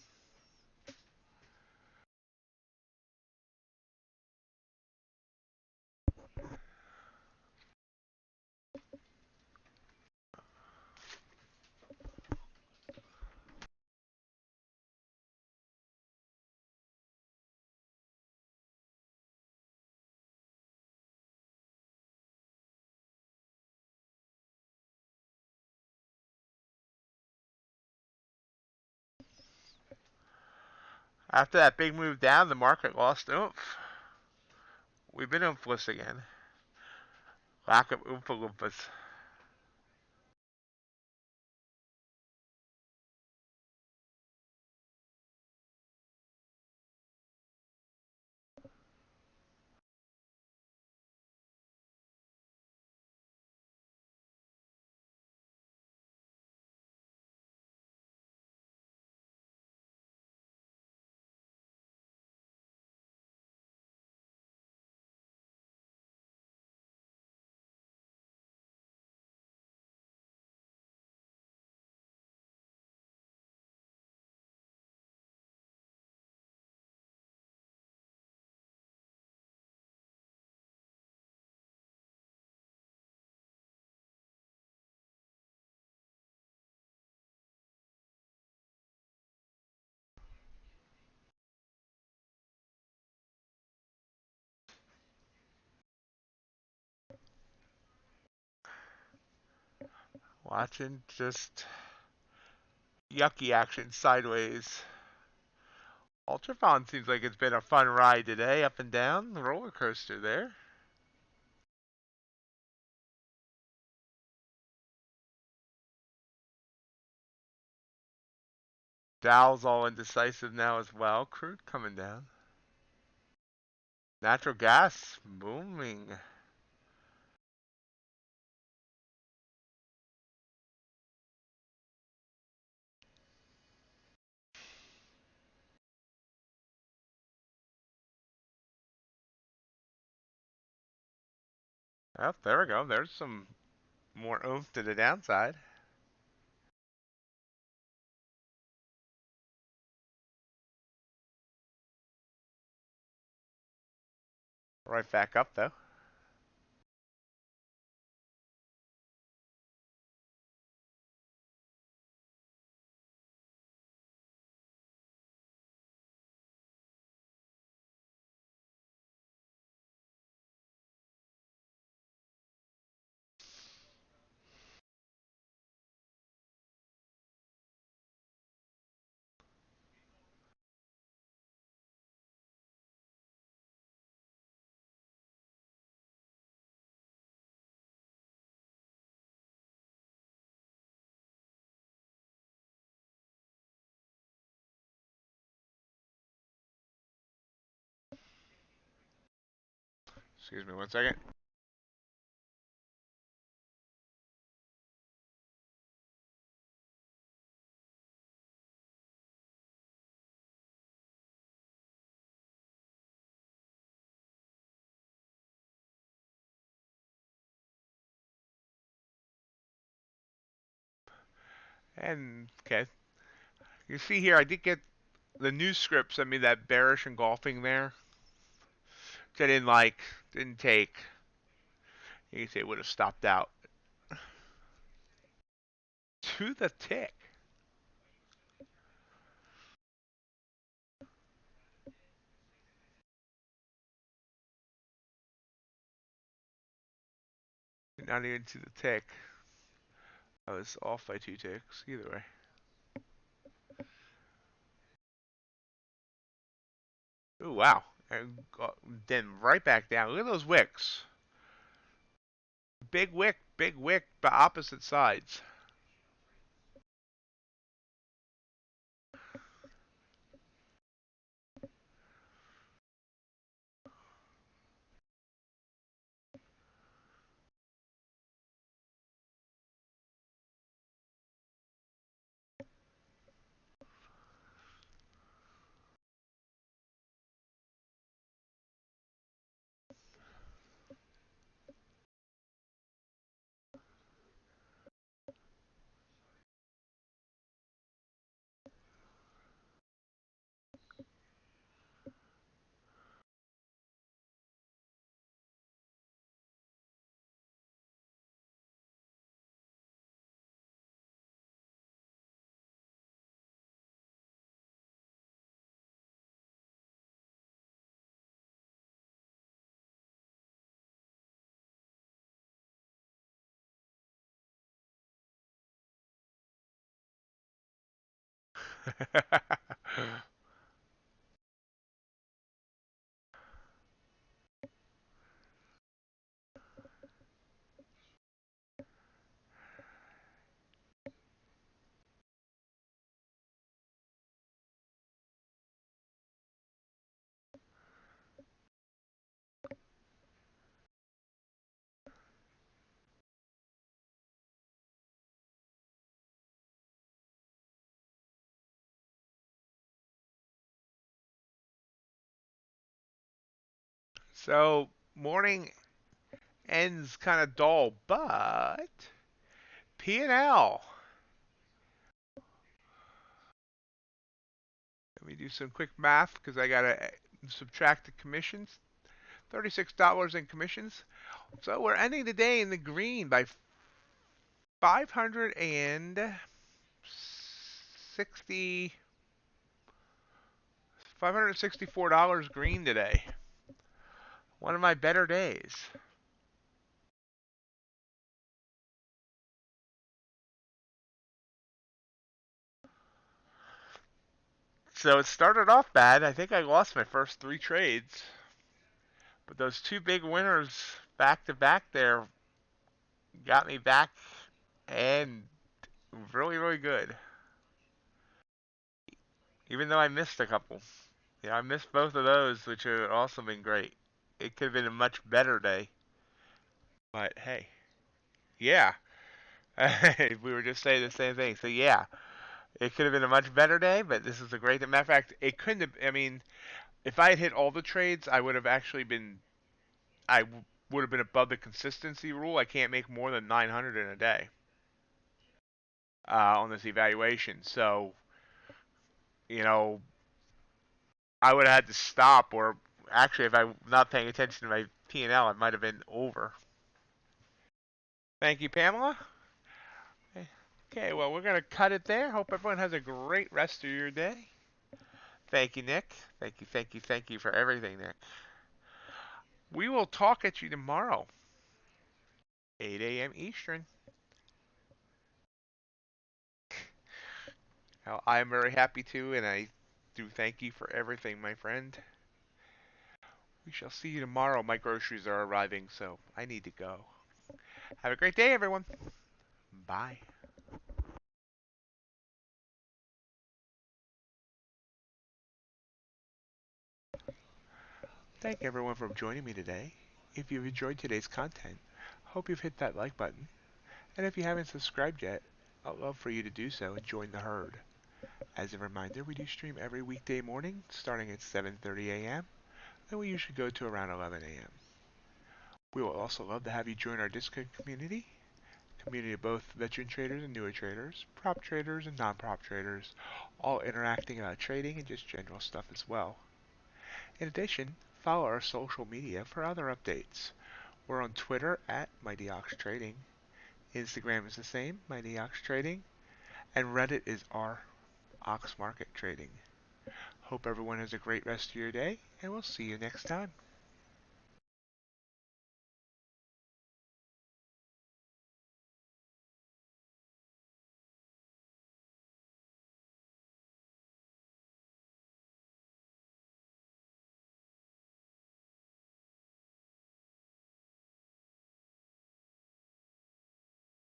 After that big move down, the market lost oomph. We've been oomphless again. Lack of oomph. Watching just yucky action sideways. Ultrafon seems like it's been a fun ride today, up and down the roller coaster there. Dow's all indecisive now as well. Crude coming down. Natural gas booming. Oh, there we go. There's some more oomph to the downside. Right back up though. Excuse me 1 second. And okay, you see here I did get the news script sent me that bearish engulfing there. Which I didn't like, didn't take. You can say it would have stopped out. To the tick. Not even to the tick. I was off by 2 ticks, either way. Ooh, wow. And then right back down. Look at those wicks. Big wick, but opposite sides. So, morning ends kind of dull, but P&L. Let me do some quick math because I got to subtract the commissions. $36 in commissions. So we're ending the day in the green by 560 $564 green today. One of my better days. So it started off bad. I think I lost my first 3 trades. But those 2 big winners back to back there got me back and really, really good. Even though I missed a couple. Yeah, I missed both of those, which have also been great. It could have been a much better day, but hey, yeah. We were just saying the same thing. So yeah, it could have been a much better day, but this is a great day. Matter of fact, it couldn't have. I mean, if I had hit all the trades, I would have actually been. Would have been above the consistency rule. I can't make more than 900 in a day on this evaluation. So you know, I would have had to stop, or actually, if I'm not paying attention to my P&L, I might have been over. Thank you, Pamela. Okay, well, we're going to cut it there. Hope everyone has a great rest of your day. Thank you, Nick. Thank you, thank you, thank you for everything, Nick. We will talk at you tomorrow, 8 a.m. Eastern. Well, I'm very happy to, and I do thank you for everything, my friend. We shall see you tomorrow. My groceries are arriving, so I need to go. Have a great day, everyone. Bye. Thank everyone for joining me today. If you've enjoyed today's content, hope you've hit that like button. And if you haven't subscribed yet, I'd love for you to do so and join the herd. As a reminder, we do stream every weekday morning starting at 7:30 a.m. and we usually go to around 11 a.m. We will also love to have you join our Discord community of both veteran traders and newer traders, prop traders and non-prop traders, all interacting about trading and just general stuff as well. In addition, follow our social media for other updates. We're on Twitter at MightyOxTrading, Instagram is the same, MightyOxTrading, and Reddit is r Ox Market Trading. Hope everyone has a great rest of your day, and we'll see you next time.